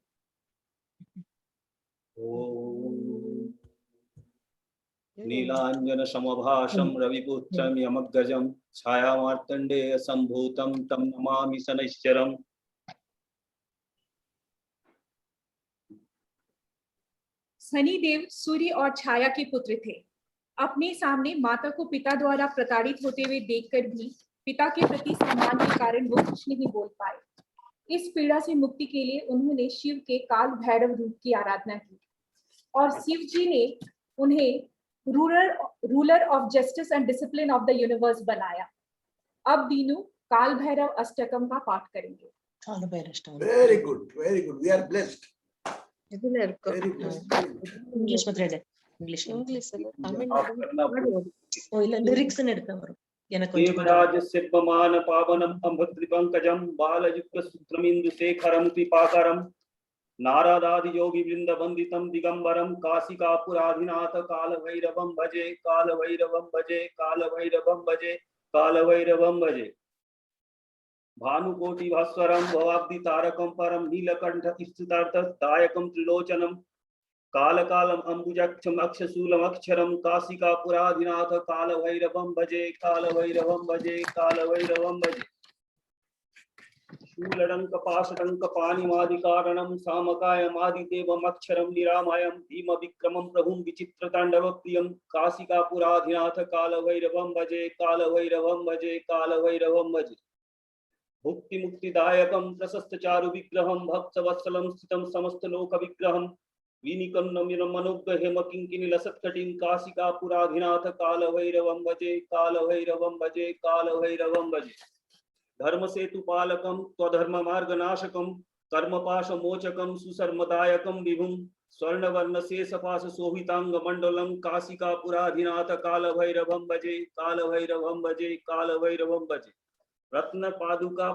Nilanjan समभाषं रविपुत्रं यमग्गजं छायामार्तण्डेय संभूतं तं नमामि शनैश्चरम्।
शनि देव सूर्य और छाया के पुत्र थे। अपने सामने माता को पिता द्वारा प्रताड़ित होते हुए देखकर भी पिता के प्रति सम्मान के कारण वो कुछ नहीं बोल पाए। इस पीड़ा से मुक्ति के लिए उन्होंने शिव के काल भैरव रूप की आराधना की और शिव जी ने उन्हें ruler of justice and discipline of the universe बनाया। अब दीनू काल भैरव अष्टकम का पाठ करेंगे।
Very good, very good. We are blessed. Very blessed.
English में रेड इंग्लिश
इंग्लिश
लिरिक्स எடுத்தா வரும் எனக்கு
देवराज सिद्धमान पावनम अम्भद्रि पंकजम बालयुक्त सूत्रमिंदु शेखरम कृपाकरम नारदादि योगी वृंद वंदितम दिगंबरम काशिकापुराधिनाथ काल भैरवम भजे काल भैरवम भजे काल भैरवम भजे काल भैरवम भजे भानुकोटि भास्वरम भवाब्दि तारकम परम नीलकंठ स्थितार्थ दायकम त्रिलोचनम काल कालम अंबुजक्षम अक्षशूलम अक्षरम काशिकापुराधिनाथ काल भैरवम भजे काल भैरवम भजे काल भैरवम भजे शूलडंक पाशडंक पाणिमादिकारणम सामकायमादिदेवम अक्षरम निरामयम भीम विक्रमम प्रभुम विचित्र तांडव प्रियम काशिकापुराधिनाथ काल भैरवम भजे काल भैरवम भजे काल भैरवम भजे भुक्ति मुक्तिदायकम प्रशस्त चारु विग्रहम भक्त वत्सलम स्थितम समस्त लोक विग्रहम विनिकन्नम मनोग्र हेम किंकिनी लसत्कटिं काशिकापुराधिनाथ काल भैरवम भजे काल भैरवम भजे काल भैरवम भजे धर्म सेतु पालकम त्वधर्म मार्ग नाशकम कर्मपाश मोचकम सुसर्मदायकम विभुम स्वर्णवर्ण शेषपाश शोभितांग मंडलम काशिकापुराधिनाथ काल भैरवम भजे काल भैरवम भजे काल भैरवम भजे। रत्न पादुका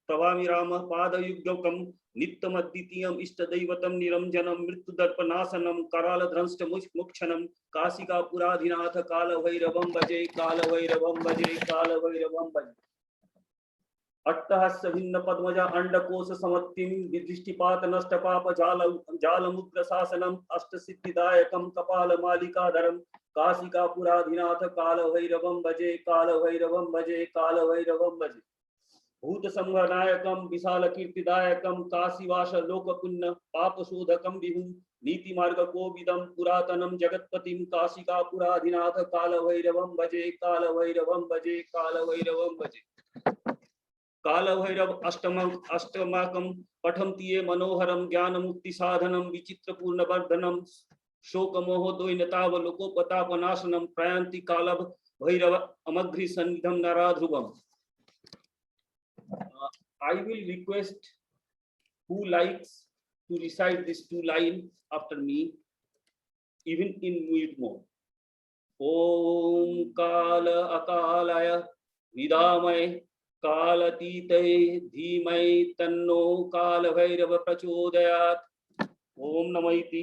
प्रभाविराम पादयुग्मकं नित्यमद्वितीयम् इष्टदैवतं निरञ्जनं मृत्युदर्पनाशनं करालध्रंष्ट मुक्षणं काशिकापुराधिनाथ काल भैरवं भजे काल भैरवं भजे काल भैरवं भजे। अट्टहस्य भिन्न पद्मजा अंडकोश समत्तिं विदृष्टिपात नष्टपाप जालमुग्र शासनम् अष्टसिद्धिदायकं कपालमालिकाधरं काशिकापुराधिनाथ काल भैरवं भजे काल भैरवं भजे काल भैरवं भजे। भूत संघनायकं विशाल कीर्तिदायकं काशीवास लोकपुण्य पापशोधकं विभुं नीतिमार्ग कोविदं पुरातनं जगत्पतिं काशिकापुराधिनाथ काल भैरवं भजे काल भैरवं भजे काल भैरवं भजे। काल भैरव अष्टमाकं पठन्ति ये मनोहरं ज्ञान मुक्ति साधनं विचित्र पूर्ण वर्धनं शोक मोह द्वैनतावलोकोपतापनाशनं प्रयान्ति काल Bhairav अमघ्रि सन्निधं नराध्रुवम्। I will request who likes to recite these two lines after me, even in mute mode. Om Kala Akalaya Vidamaya कालतीतये धीमहि तन्नो काल भैरव प्रचोदयात्। ओम नमः इति।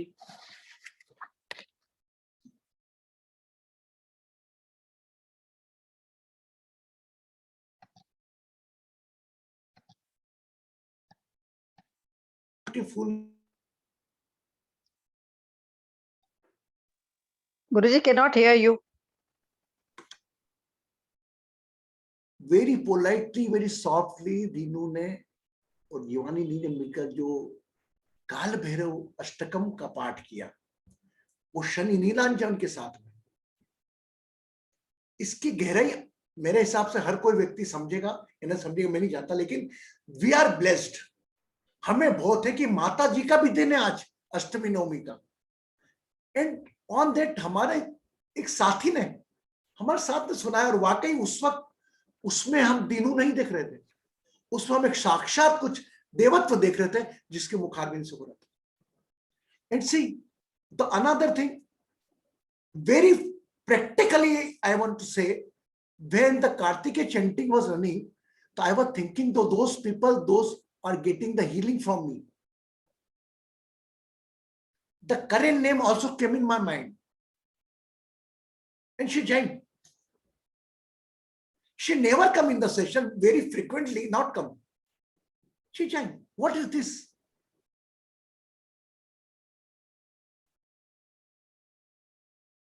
Beautiful.
Guruji cannot hear you.
Very politely, very softly, Dinu ने और युवानी ने मिलकर जो काल भैरव अष्टकम का पाठ किया, वो शनि नीलांजन के साथ में, इसकी गहराई मेरे हिसाब से हर कोई व्यक्ति समझेगा या नहीं समझेगा मैं नहीं जानता, लेकिन वी आर ब्लेस्ड। हमें बहुत है कि माता जी का भी दिन है आज अष्टमी नवमी का, एंड ऑन दैट हमारे एक साथी ने हमारे साथ में सुनाया, और वाकई उस वक्त उसमें हम दीनू नहीं देख रहे थे, उसमें हम एक साक्षात कुछ देवत्व देख रहे थे जिसके मुखारबिंद से हो रहा था। And see the another thing, very practically I want to say, when the Kartikeya chanting was running, I was thinking those people, those are getting the healing from me. The current name also came in my mind, and she joined. She never come in the session, very frequently not come. She joined. What is this?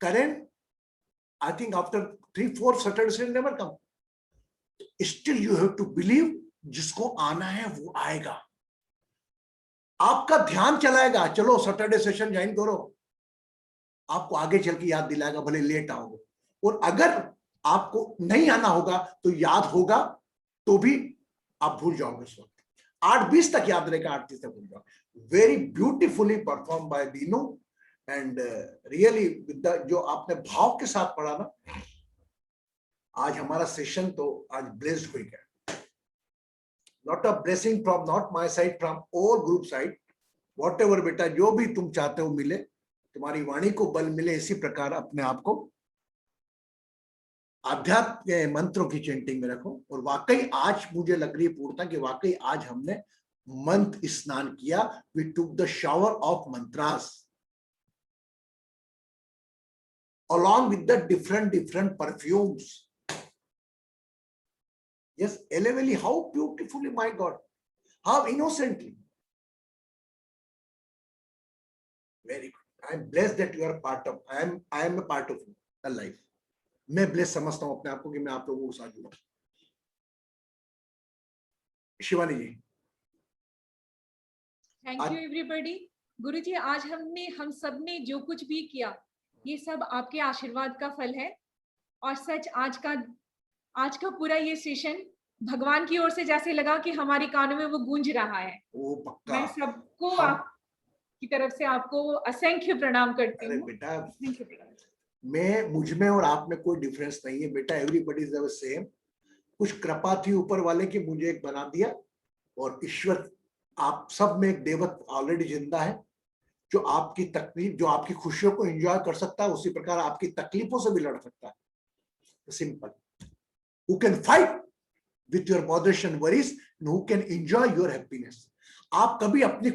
Karen, I think after 3-4 Saturdays she'll never come. Still you have to believe, जिसको आना है वो आएगा, आपका ध्यान चलाएगा, चलो सैटरडे सेशन ज्वाइन करो, आपको आगे चल के याद दिलाएगा, भले लेट आओगे। और अगर आपको नहीं आना होगा तो याद होगा तो भी आप भूल जाओगे उस वक्त, 8:20 तक याद रहेगा, 8:30 तक भूल जाओगे। Very beautifully perform by Dinu, and really जो आपने भाव के साथ पढ़ा ना, आज हमारा सेशन तो आज ब्लेस्ड हो गया। Not a blessing from not my side, from all group side, whatever बेटा जो भी तुम चाहते हो मिले, तुम्हारी वाणी को बल मिले, इसी प्रकार अपने आप को आध्यात्म के मंत्रों की चैंटिंग में रखो। और वाकई आज मुझे लग रही है पूर्णता कि वाकई आज हमने मंत्र स्नान किया। We took the shower of mantras along with the different perfumes. Yes, elevely, how beautifully, my God, how innocently. Very good. I am blessed that you are part of. I am a part of the life. मैं blessed समझता हूँ अपने आप को कि मैं आप लोगों के साथ जुड़ा। Shivani ji.
Thank you everybody. गुरुजी, आज हम सब ने जो कुछ भी किया, ये सब आपके आशीर्वाद का फल है। और सच आज का पूरा ये सेशन भगवान की ओर से जैसे लगा कि हमारी कानों में वो गूंज रहा है।
वो पक्का।
मैं सबको आपकी तरफ से आपको असंख्य प्रणाम करती हूँ।
बेटा, मुझ में और आप में कोई डिफरेंस नहीं है बेटा, एवरीबॉडी इज द सेम। कुछ कृपा थी ऊपर वाले की, मुझे एक बना दिया, और ईश्वर आप सब में एक देवत्व ऑलरेडी जिंदा है। जो आपकी तकलीफ, जो आपकी खुशियों को एंजॉय कर सकता है, उसी प्रकार आपकी तकलीफों से भी लड़ सकता है. Simple. Who can fight with your moderation worries and who can enjoy your happiness. आप कभी अपनी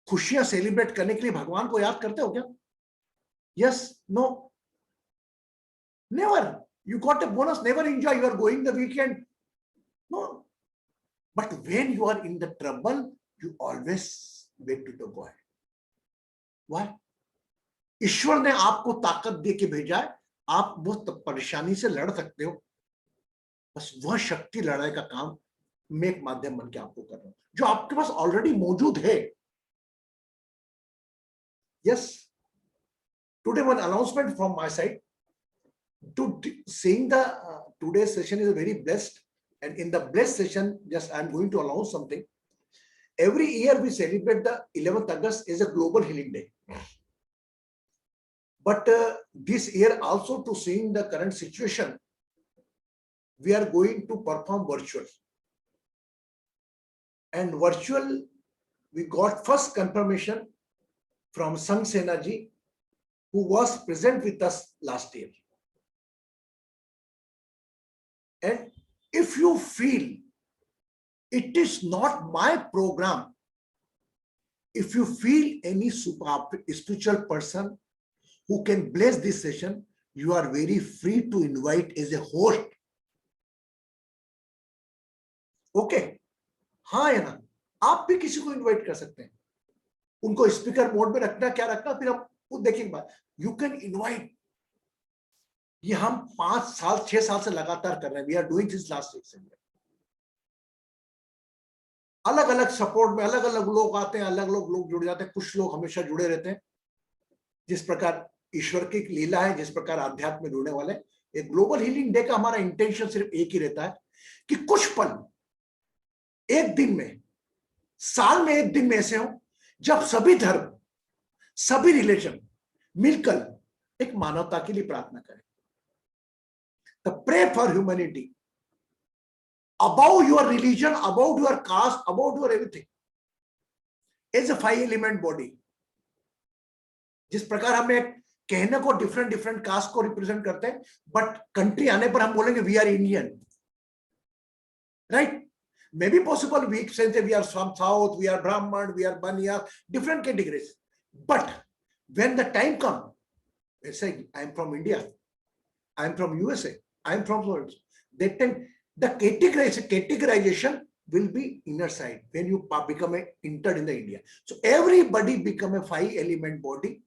खुशियां सेलिब्रेट करने के लिए भगवान को याद करते हो क्या? Yes, no, never. You got a bonus, never enjoy. You are going the weekend. No. But when you are in the trouble, you always wait to go ahead. Why? ईश्वर ने आपको ताकत दे के भेजा है, आप वो परेशानी से लड़ सकते हो. बस वह शक्ति लड़ाई का काम मैं एक माध्यम बन के आपको कर रहा हूं, जो आपके पास ऑलरेडी मौजूद है. Yes. Today one announcement from my side. To seeing the today's session is very blessed, and in the blessed session, just I'm going to announce something. Every year we celebrate the 11th August as a global healing day. But this year also, to seeing the current situation, we are going to perform virtual. And virtual, we got first confirmation from Sang Sena ji, who was present with us last year. And if you feel it is not my program, if you feel any spiritual person who can bless this session, you are very free to invite as a host. Okay? हाँ है ना, आप भी किसी को इनवाइट कर सकते हैं. उनको स्पीकर मोड में रखना, क्या रखना, फिर हम वो देखेंगे. You can invite. ये हम 5 साल 6 साल से लगातार कर रहे हैं. We are doing this last 6 years. अलग अलग सपोर्ट में अलग अलग लोग आते हैं, अलग अलग लोग जुड़ जाते हैं. कुछ लोग हमेशा जुड़े रहते हैं. जिस प्रकार ईश्वर की लीला है, जिस प्रकार आध्यात्म में जुड़ने वाले. एक ग्लोबल हीलिंग डे का हमारा इंटेंशन सिर्फ एक ही रहता है कि कुछ पल एक दिन में, साल में एक दिन में ऐसे हो जब सभी धर्म, सभी रिलीजन मिलकर एक मानवता के लिए प्रार्थना करें. The pray for humanity, above your religion, above your caste, above your everything, as a 5 element body. जिस प्रकार हमें कहने को डिफरेंट कास्ट को रिप्रेजेंट करते हैं, बट कंट्री आने पर हम बोलेंगे we are Indian, right? May be possible we say we are from south, we are Brahman, we are Baniya, different categories. But when the time comes, they say, I am from India, I am from USA, I am from world. That time, the categorization will be inner side when you become entered in the India. So everybody become a 5 element body,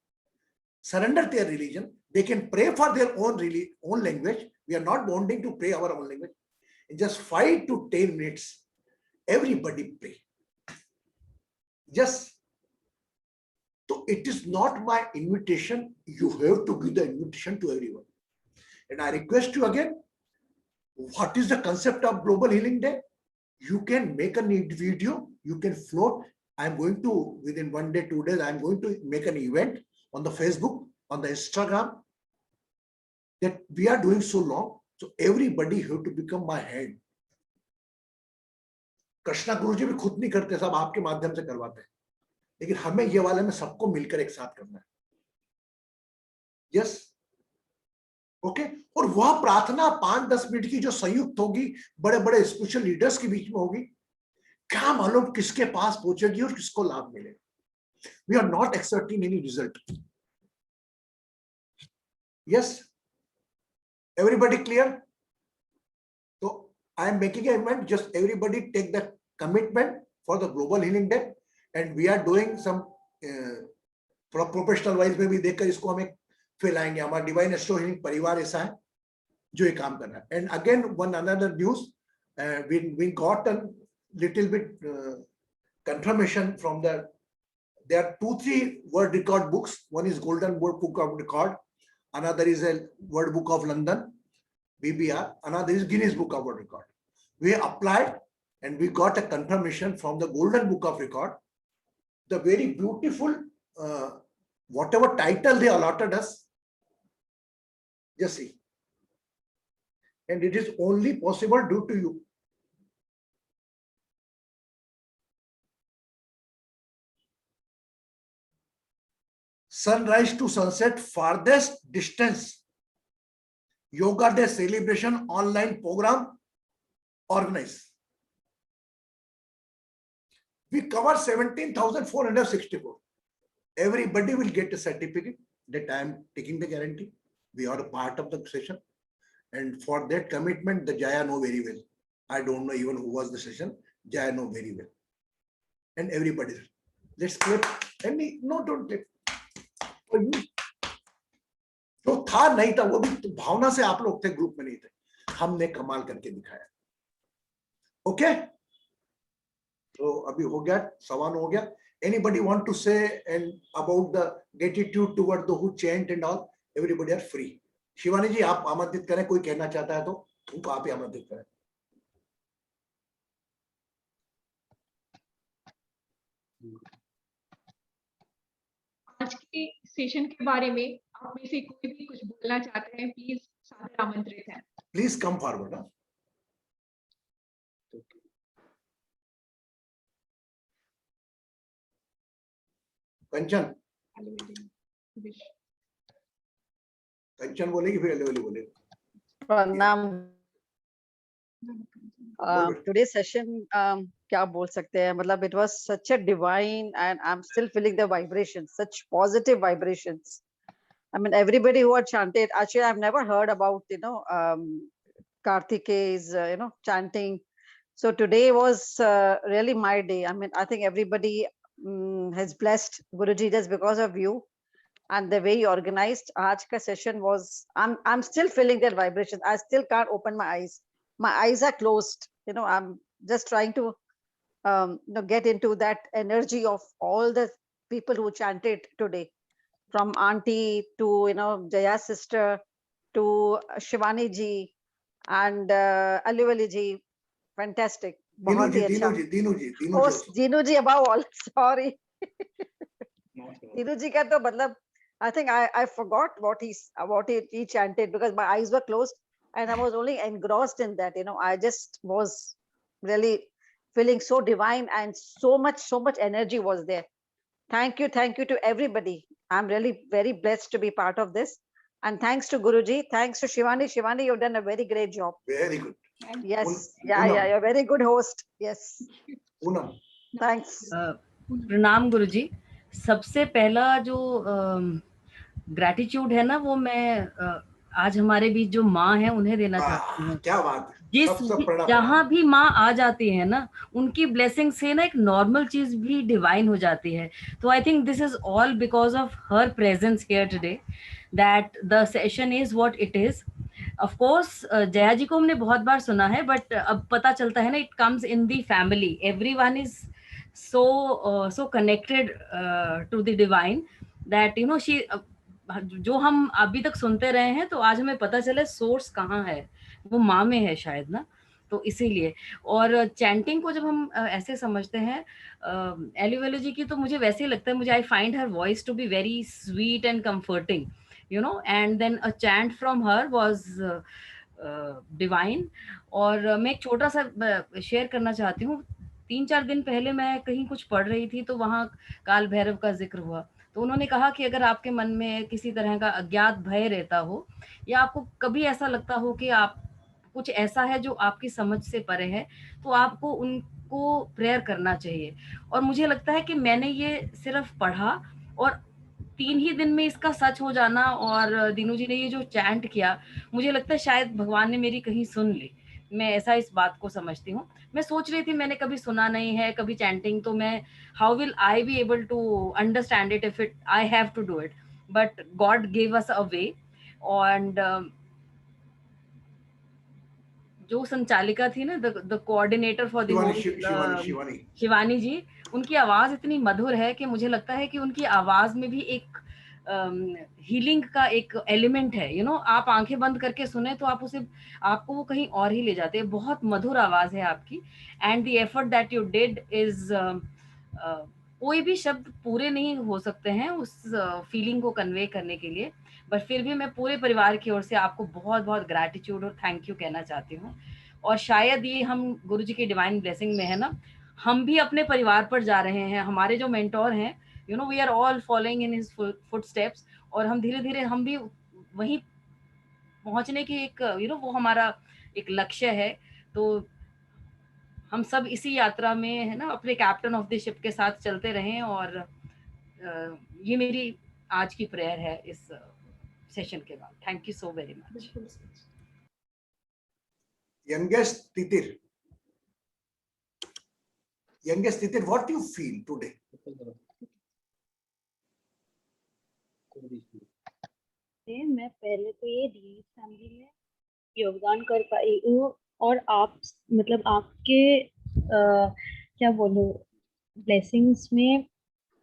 surrender their religion. They can pray for their own language. We are not wanting to pray our own language. In just 5 to 10 minutes, everybody pray. Just so it is not my invitation. You have to give the invitation to everyone. And I request you again, what is the concept of Global Healing Day? You can make a video, you can float. I'm going to, within 1 day, 2 days, I'm going to make an event on the Facebook, on the Instagram, that we are doing so long. So everybody have to become my hand. Krishna गुरु जी भी खुद नहीं करते, सब आपके माध्यम से करवाते हैं, लेकिन हमें ये वाले में सबको मिलकर एक साथ करना है. Yes, okay. और वह प्रार्थना 5-10 मिनट की जो संयुक्त होगी, बड़े बड़े स्पिरिचुअल लीडर्स के बीच में होगी, क्या मालूम किसके पास पहुंचेगी और किसको लाभ मिलेगा. We are not expecting any result. Yes, everybody clear? I am making an event, just everybody take the commitment for the Global Healing Day, and we are doing some professional wise में भी देखकर इसको हम एक फैलाएंगे. हमारा डिवाइन एस्ट्रो हीलिंग परिवार ऐसा है जो ये काम कर रहा है. And again one another news, we got a little bit confirmation from there are 2-3 world record books. One is Golden Book of Record, another is a World Book of London, BBR, another is Guinness Book of World Record. We applied and we got a confirmation from the Golden Book of Record. The very beautiful, whatever title they allotted us, just see. And it is only possible due to you. Sunrise to sunset, farthest distance. Yoga Day celebration online program organized. We cover 17,464. Everybody will get a certificate that I am taking the guarantee. We are a part of the session. And for that commitment, the Jaya know very well. I don't know even who was the session. Jaya know very well. And everybody. Let's clap. No, don't clap. For you. जो था नहीं था वो भी तो भावना से आप लोग थे, ग्रुप में नहीं थे. हमने कमाल करके दिखाया. ओके? तो अभी हो गया, सवाल हो गया. Anybody want to say and about the gratitude toward the who chant and all? Everybody are free. Shivani जी आप आमंत्रित करें, कोई कहना चाहता है तो उनको आप ही आमंत्रित करें.
आज के सेशन के बारे में आप में से कोई भी कुछ बोलना चाहते हैं, प्लीज सादर आमंत्रित हैं.
Please come forward. कंचन, कंचन बोलेगी फिर अल्ले बोलेगी.
Pranam. Today's session, क्या बोल सकते हैं, मतलब it was such a divine, and I'm still feeling the vibrations, such positive vibrations. I mean, everybody who had chanted, actually, I've never heard about, Karthike's, chanting. So today was really my day. I mean, I think everybody has blessed Guruji just because of you and the way you organized. Aaj ka session was, I'm still feeling that vibration. I still can't open my eyes. My eyes are closed. I'm just trying to get into that energy of all the people who chanted today, from auntie to Jaya's sister to Shivani ji and Alivali ji. Fantastic. Dinu ji above all. Sorry. Dinu ji ka to matlab, I think I forgot what he chanted because my eyes were closed and I was only engrossed in that. I just was really feeling so divine and so much energy was there. Thank you to everybody. I'm really very blessed to be part of this. And thanks to Guruji, thanks to Shivani. Shivani, you've done a very great job.
Very good.
Yes, you're a very good host. Yes.
Poonam.
Thanks.
प्रणाम गुरुजी. सबसे पहला जो ग्रैटिट्यूड है ना, वो मैं आज हमारे बीच जो माँ है उन्हें देना चाहती हूँ.
क्या बात है.
जिस जहाँ भी माँ आ जाती है ना, उनकी ब्लेसिंग से ना एक नॉर्मल चीज भी डिवाइन हो जाती है. तो I think this is all because of her presence here today that the session is what it is. Of course Jaya ji को हमने बहुत बार सुना है, बट अब पता चलता है ना, it comes in the family. Everyone is so connected to the divine that she जो हम अभी तक सुनते रहे हैं, तो आज हमें पता चले सोर्स कहाँ है, वो माँ में है शायद ना. तो इसीलिए, और चैंटिंग को जब हम ऐसे समझते हैं एलिवेलो जी की, तो मुझे वैसे ही लगता है, मुझे I find her voice to be very sweet and comforting, and then a chant from her was divine. और मैं एक छोटा सा शेयर करना चाहती हूँ. 3-4 दिन पहले मैं कहीं कुछ पढ़ रही थी, तो वहाँ काल भैरव का जिक्र हुआ. तो उन्होंने कहा कि अगर आपके मन में किसी तरह का अज्ञात भय रहता हो, या आपको कभी ऐसा लगता हो कि आप कुछ ऐसा है जो आपकी समझ से परे है, तो आपको उनको प्रेयर करना चाहिए. और मुझे लगता है कि मैंने ये सिर्फ पढ़ा और 3 ही दिन में इसका सच हो जाना, और दीनू जी ने ये जो चैंट किया, मुझे लगता है शायद भगवान ने मेरी कहीं सुन ली. मैं ऐसा इस बात को समझती हूँ. मैं सोच रही थी, मैंने कभी सुना नहीं है कभी चैंटिंग, तो मैं how will I be able to understand it if it I have to do it. But God give us a way. And जो संचालिका थी ना, the coordinator for the Shivani ji, उनकी आवाज इतनी मधुर है कि मुझे लगता है कि उनकी आवाज में भी एक हीलिंग का एक एलिमेंट है. आप आंखें बंद करके सुने तो आपको वो कहीं और ही ले जाते हैं. बहुत मधुर आवाज है आपकी. And the effort that you did is, कोई भी शब्द पूरे नहीं हो सकते हैं उस फीलिंग को कन्वे करने के लिए, बट फिर भी मैं पूरे परिवार की ओर से आपको बहुत बहुत ग्रैटिट्यूड और थैंक यू कहना चाहती हूँ. और शायद ये हम गुरु जी की डिवाइन ब्लेसिंग में है ना, हम भी अपने परिवार पर जा रहे हैं. हमारे जो मेंटोर हैं, you know, we are all following in his footsteps, और हम धीरे धीरे हम भी वहीं पहुंचने की एक, you know, वो हमारा एक लक्ष्य है। तो हम सब इसी यात्रा में, है ना, अपने कैप्टन ऑफ द शिप के साथ चलते रहें, और ये मेरी आज की प्रेयर है इस सेशन के बाद। Thank you so very much.
Youngest Titir, what do you feel today?
मैं पहले तो ये डीएच फैमिली में योगदान कर पाई हूँ, और आप मतलब आपके क्या बोलूं ब्लेसिंग्स में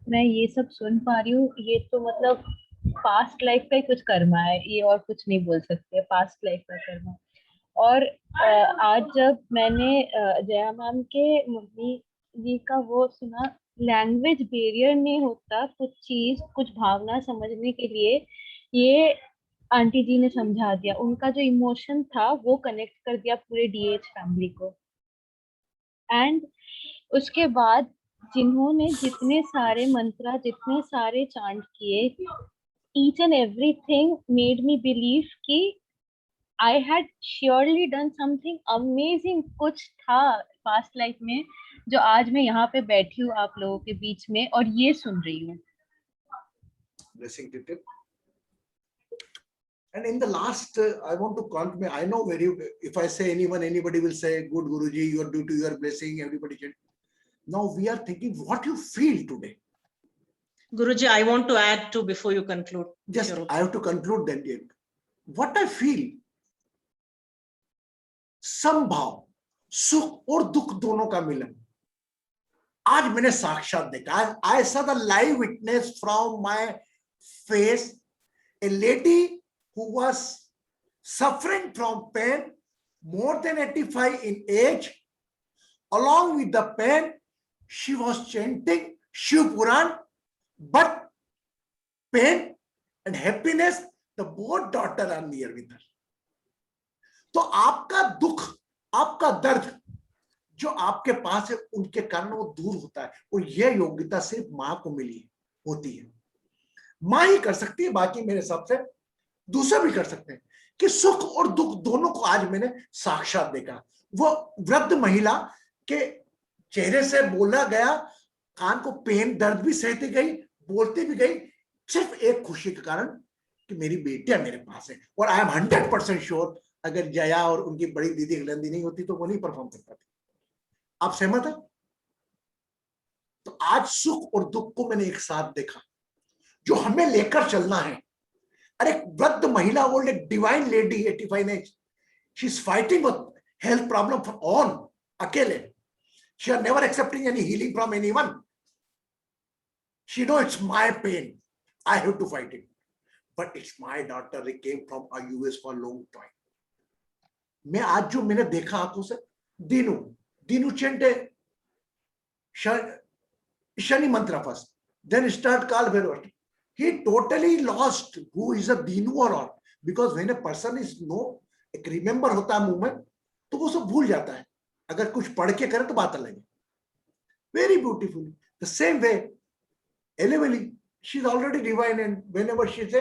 मैं ये सब सुन पा रही हूँ। ये तो मतलब पास्ट लाइफ का ही कुछ कर्मा है, ये और कुछ नहीं बोल सकते, पास्ट लाइफ का कर्मा। और आज जब मैंने जया मैम के मम्मी जी का वो सुना, लैंग्वेज बैरियर नहीं होता, कुछ चीज कुछ भावना समझने के लिए, ये आंटी जी ने समझा दिया। उनका जो इमोशन था वो कनेक्ट कर दिया पूरे डीएच फैमिली को। एंड उसके बाद जिन्होंने जितने सारे मंत्रा, जितने सारे चांट किए, each and everything made me believe कि I had surely done something amazing, कुछ था पास्ट लाइफ में जो आज मैं यहाँ पे बैठी हूँ आप लोगों के बीच में और ये सुन रही हूँ।
Blessing Titir. And in the last, I want to count me. I know if I say anyone, anybody will say, "Good Guruji, you are due to your blessing." Everybody can. Now we are thinking what you feel today.
Guruji, I want to add to before you conclude.
Just I have to conclude then. What I feel. संभाव, सुख और दुख दोनों का मिलन आज मैंने साक्षात देखा। I saw the live witness from my face. A lady who was suffering from pain, more than 85 in age, along with the pain, she was chanting Shiv Puran, but pain and happiness, the both daughter are near with her. तो आपका दुख, आपका दर्द जो आपके पास है, उनके कारण वो दूर होता है। और यह योग्यता सिर्फ माँ को मिली होती है, माँ ही कर सकती है। बाकी मेरे हिसाब से दूसरे भी कर सकते हैं कि सुख और दुख दोनों को आज मैंने साक्षात देखा। वो वृद्ध महिला के चेहरे से बोला गया, कान को पेन, दर्द भी सहती गई, बोलती भी गई, सिर्फ एक खुशी के कारण कि मेरी बेटियां मेरे पास है। और आई एम 100% श्योर अगर जया और उनकी बड़ी दीदी गलंदी नहीं होती तो वो नहीं परफॉर्म कर पाती। आप सहमत है? तो आज सुख और दुख को मैंने एक साथ देखा, जो हमें लेकर चलना है। अरे वृद्ध महिला, ओल्ड, एक divine lady, 85 age, she is fighting with health problem for on अकेले। She are never accepting any healing from anyone. She know it's my pain, I have to fight it, but it's my daughter, he came from US for long time. मैं आज जो मैंने देखा आंखों से, दीनू चेंटे शनि मंत्र फर्स्ट, देन स्टार्ट काल Bhairav. He totally lost who is a Dinu or not, because when a person is एक रिमेंबर होता है मुंह में, तो वो सब भूल जाता है। अगर कुछ पढ़ के करे तो बात अलग है। Very beautiful the same way Alivelu, she is already divine, and whenever she say,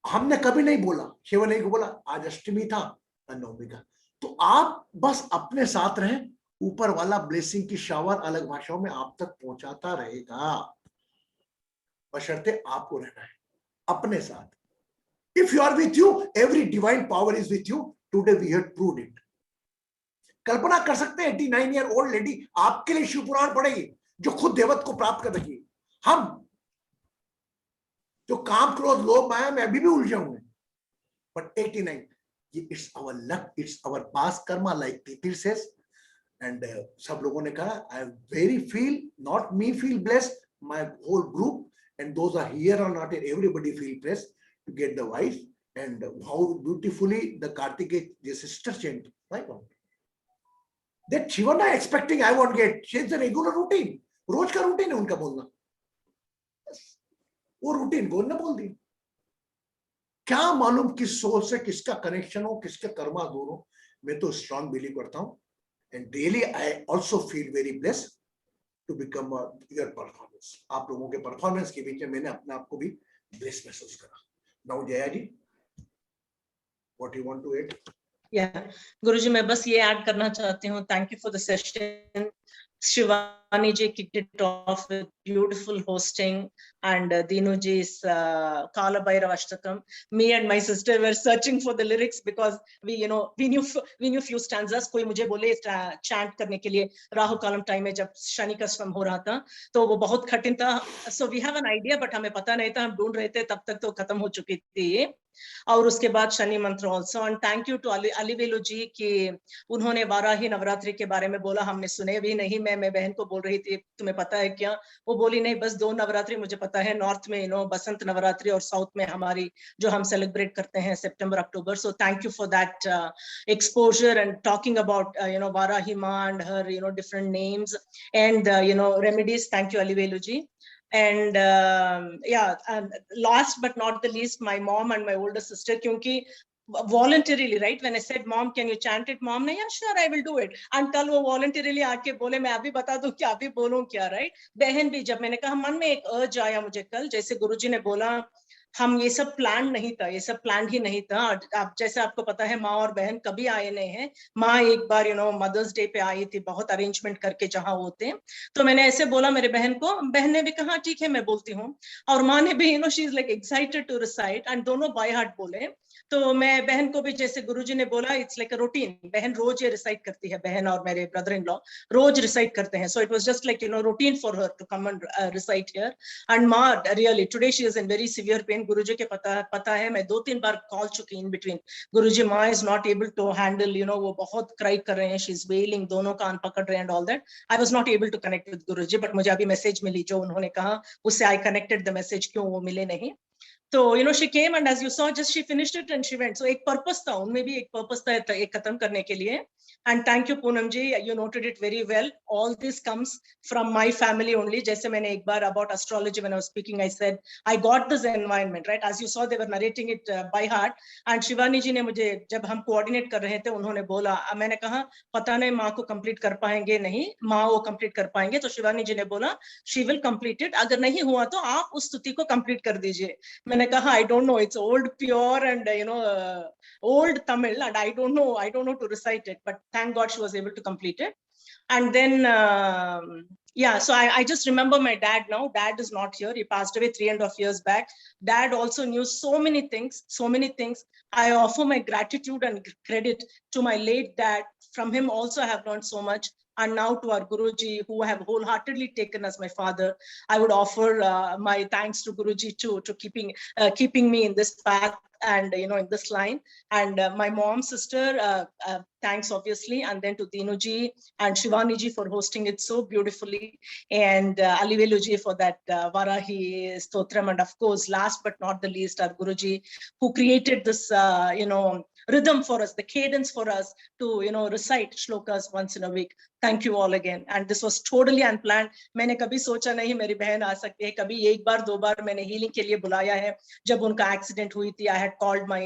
हमने कभी नहीं बोला, शिवने को बोला आज अष्टमी था, नवमी का। तो आप बस अपने साथ रहें, ऊपर वाला ब्लेसिंग की शावर अलग भाषाओं में आप तक पहुंचाता रहेगा, बशर्ते आपको रहना है अपने साथ। If you are with you, every divine power is with you. Today we have proved it. कल्पना कर सकते हैं 89 ईयर ओल्ड लेडी आपके लिए शिव पुराण पढ़ेगी, जो खुद देवत को प्राप्त कर रही है। हम जो काम, क्रोध, लोभ, माया में अभी भी उलझे हुए, but 89, it's our luck, it's our past karma, like तितिर सेज। एंड सब लोगों ने कहा, I very feel, not me feel blessed, my whole group, and those are here or not here, everybody feel blessed to get the wife. And how beautifully the Kartikeya, the sister chant, right? That she was not expecting I won't get, she is a regular routine, रोज का रूटीन है उनका बोलना, वो रूटीन को उन्होंने बोल दी। क्या मालूम किस सोच से किसका कनेक्शन हो, किसके कर्मा दूर हो। मैं तो स्ट्रॉन्ग बिलीव करता हूँ, and really I also feel very blessed to become your performance. आप लोगों के परफॉर्मेंस के बीच में मैंने अपने आप को भी ब्लेस महसूस करा. Now Jaya ji, what you want to add?
Yeah, Guruji, मैं बस ये ऐड करना चाहती हूँ. Thank you for the session. Shivani ji kicked it off with beautiful hosting, and Dinu ji's Kala Bhairav Ashtakam. Me and my sister were searching for the lyrics because we knew few stanzas. कोई मुझे बोले chant करने के लिए राहु कालम टाइम में जब शनि का स्वयं हो रहा था तो वो बहुत कठिन था. So we have an idea, but हमें पता नहीं था, हम ढूंढ रहे थे, तब तक तो खत्म हो चुकी थी. और उसके बाद शनि मंत्र also. And thank you to Alivelu ji कि उन्होंने वाराही नवरात्रि के बारे में बोला. हमने सुने भी नहीं. मैं बहन को बोल रही थी तुम्हें पता है क्या? वो बोली नहीं, बस 2 नवरात्रि मुझे पता है. नॉर्थ में बसंत नवरात्रि और साउथ में हमारी जो हम सेलिब्रेट करते हैं सितंबर अक्टूबर. So thank you for that exposure and talking about Varahi माँ and her different names and remedies. Thank you Alivelu ji. And and last but not the least, my mom and my older sister, क्योंकि voluntarily, right, when I said mom can you chant it, mom ने yeah sure I will do it. and कल वो voluntarily आके बोले मैं अभी बता दूं क्या, अभी बोलूं क्या, right. बहन भी, जब मैंने कहा, मन में एक अर्ज आया मुझे कल, जैसे गुरुजी ने बोला, हम ये सब प्लान नहीं था, ये सब प्लान ही नहीं था. आप जैसे आपको पता है माँ और बहन कभी आए नहीं हैं. माँ एक बार मदर्स डे पे आई थी, बहुत अरेंजमेंट करके जहाँ होते. तो मैंने ऐसे बोला मेरे बहन को, बहन ने भी कहा ठीक है मैं बोलती हूँ, और माँ ने भी she is like excited to recite, and दोनों बाय हार्ट बोले. तो मैं बहन को भी जैसे गुरुजी ने बोला, इट्स लाइक अ रूटीन. बहन रोज ये रिसाइट करती है, बहन और मेरे ब्रदर इन लॉ रोज रिसाइट करते हैं. So it was just like routine for her to come and recite here. And माँ really today she is in very severe pain. गुरुजी के पता है, मैं 2-3 बार कॉल चुकी इन बिटवीन. गुरुजी माँ is not able to handle, वो बहुत क्राई कर रहे हैं, शी इज वेलिंग, दोनों कान पकड़ रहे हैं and all that. I was not able to connect with Guruji, but मुझे अभी मैसेज मिली जो उन्होंने कहा, उससे आई कनेक्टेड द मैसेज, क्यों वो मिले नहीं. तो she came and as you saw just she finished it and she went. So एक पर्पस था, उनमें भी एक पर्पस था एक खत्म करने के लिए. And thank you Poonam ji, you noted it very well. All this comes from my family only. जैसे मैंने एक बार about astrology when I was speaking, I said I got this environment, right? As you saw they were narrating it by heart. And Shivani ji ने मुझे जब हम coordinate कर रहे थे, उन्होंने बोला, मैंने कहा पता नहीं माँ को complete कर पाएंगे नहीं, माँ वो complete कर पाएंगे. तो शिवानी जी ने बोला she will complete it. अगर नहीं हुआ तो आप उस स्तुति को complete कर दीजिए. मैंने कहा I don't know, it's old pure and old Tamil and I don't know to recite it, but thank God she was able to complete it. And then so I just remember my dad now. Dad is not here, he passed away 3.5 years back. Dad also knew so many things. I offer my gratitude and credit to my late dad. From him also I have learned so much. And now to our Guruji, who have wholeheartedly taken as my father, I would offer my thanks to Guruji too, to keeping me in this path and in this line. And my mom's sister, thanks obviously, and then to Dinu ji and Shivani ji for hosting it so beautifully, and Alivelu ji for that Varahi Stotram, and of course, last but not the least, our Guruji, who created this rhythm for us, the cadence for us to recite shlokas once in a week. Thank you all again. And this was totally unplanned. मैंने कभी सोचा नहीं मेरी बहन आ सकती है. कभी एक बार 2 बार मैंने healing के लिए बुलाया है. जब उनका accident हुई थी, I had called my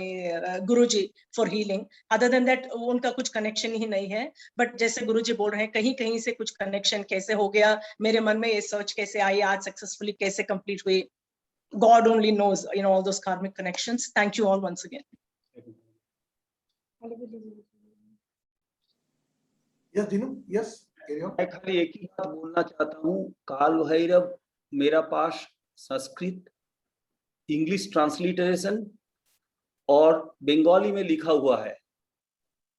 Guruji for healing. Other than that, उनका कुछ connection ही नहीं है. But जैसे गुरुजी बोल रहे हैं, कहीं से कुछ connection कैसे हो गया, मेरे मन में ये search कैसे आई, आज successfully कैसे complete हुई. God only knows, all those karmic connections. Thank you all once again.
Yes, Dinu. Yes. Carry on.
मैं खाली एक ही बात बोलना चाहता हूँ. काल भैरव मेरा पास संस्कृत, इंग्लिश ट्रांसलिटरेशन और बंगाली में लिखा हुआ है.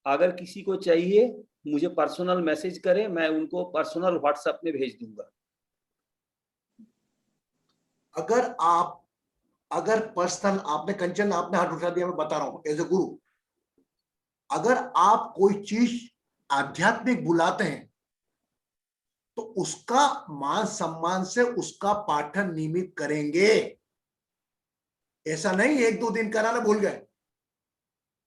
अगर किसी को चाहिए मुझे पर्सनल मैसेज करें, मैं उनको पर्सनल व्हाट्सएप में भेज दूंगा.
अगर पर्सनल आपने कंचन आपने हाथ उठा दिया, मैं बता रहा हूं एज ए गुरु, अगर आप कोई चीज आध्यात्मिक बुलाते हैं तो उसका मान सम्मान से उसका पाठन नियमित करेंगे. ऐसा नहीं 1-2 दिन कराना भूल गए.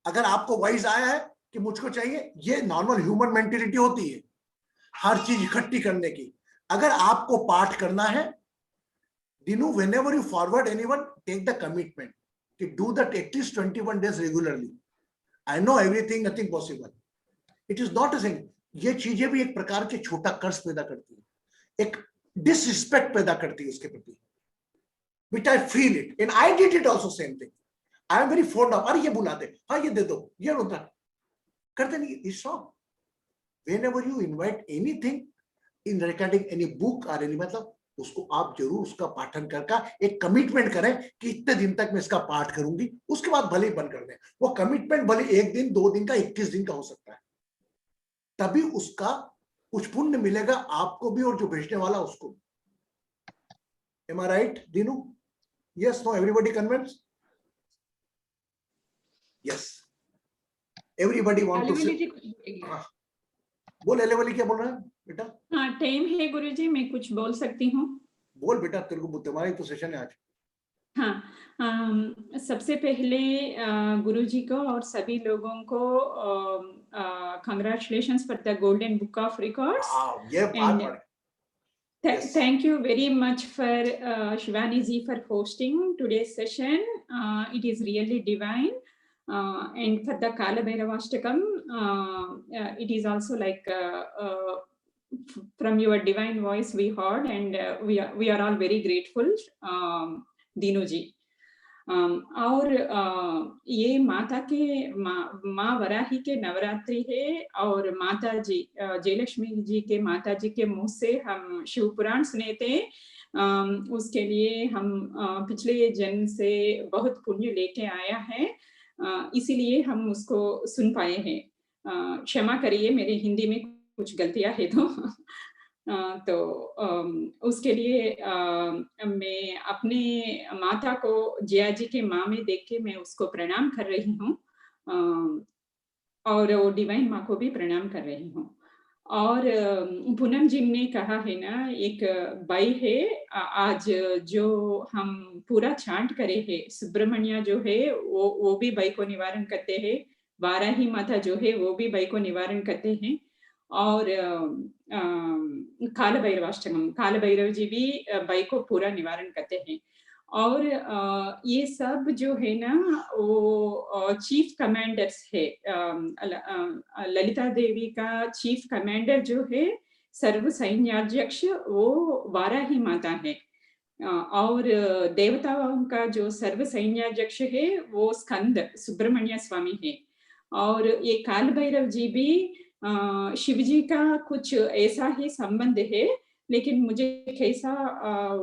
अगर आपको वाइज आया है कि मुझको चाहिए, ये नॉर्मल ह्यूमन मेंटेलिटी होती है हर चीज इकट्ठी करने की. अगर आपको पाठ करना है, Dinu, whenever you forward anyone, take the commitment to do that at least 21 days regularly. I know everything, nothing possible. It is not a thing. ये चीजें भी एक प्रकार के छोटा कर्ज पैदा करती है. एक डिसरिस्पेक्ट पैदा करती है उसके प्रति, which I feel it and I did it also same thing. I am very fond of, अरे ये बुला दे, हाँ ये दे दो, ये होता करते नहीं. It's wrong. Whenever you invite anything in regarding any book or any, मतलब उसको आप जरूर उसका पाठन करके एक कमिटमेंट करें कि इतने दिन तक मैं इसका पाठ करूंगी, उसके बाद भले ही बंद कर दें. वो कमिटमेंट भले 1 दिन 2 दिन का 21 दिन का हो सकता है, तभी उसका कुछ पुण्य मिलेगा आपको भी और जो भेजने वाला उसको भी. Am I right, Dinu? Yes, no, everybody convinced? Yes. Everybody want to say. बोल एलेवली क्या बोल रहा है बेटा?
हाँ, टाइम है गुरुजी, मैं कुछ बोल सकती हूँ? बोल
बेटा, तेरे को तुम्हारा ही तो सेशन है आज.
हाँ, सबसे पहले गुरुजी को और सभी लोगों को congratulations for the Golden Book of Records. Thank you very much for Shivani ji for hosting today's session. It is really divine. And for the Kala Bhairavashtakam, it is also like from your divine voice we heard, and we are all very grateful, Dinu ji. और ये माता के माँ वराही के नवरात्रि है, और माता जी जयलक्ष्मी जी के माता जी के मुंह से हम शिव पुराण सुने थे. उसके लिए हम पिछले जन्म से बहुत पुण्य लेके आया है, इसीलिए हम उसको सुन पाए हैं. क्षमा करिए मेरे हिंदी में कुछ गलतियां है तो उसके लिए मैं अपने माता को जया जी के माँ में देख के मैं उसको प्रणाम कर रही हूँ, और वो डिवाइन माँ को भी प्रणाम कर रही हूँ. और पूनम जी ने कहा है ना, एक बाई है आज जो हम पूरा चांट करे है, सुब्रमण्य जो है वो भी बाई को निवारण करते हैं, वाराही माता जो है वो भी बाई को निवारण करते हैं, और काल भैरवाष्टकम काल भैरव जी भी बाई को पूरा निवारण करते हैं. और ये सब जो है ना वो चीफ कमांडर्स है. ललिता देवी का चीफ कमांडर जो है सर्व सैन्याध्यक्ष वो वाराही माता है, और देवताओं का जो सर्व सैन्याध्यक्ष है वो स्कंद सुब्रमण्य स्वामी है. और ये काल भैरव जी भी शिव जी का कुछ ऐसा ही संबंध है, लेकिन मुझे कैसा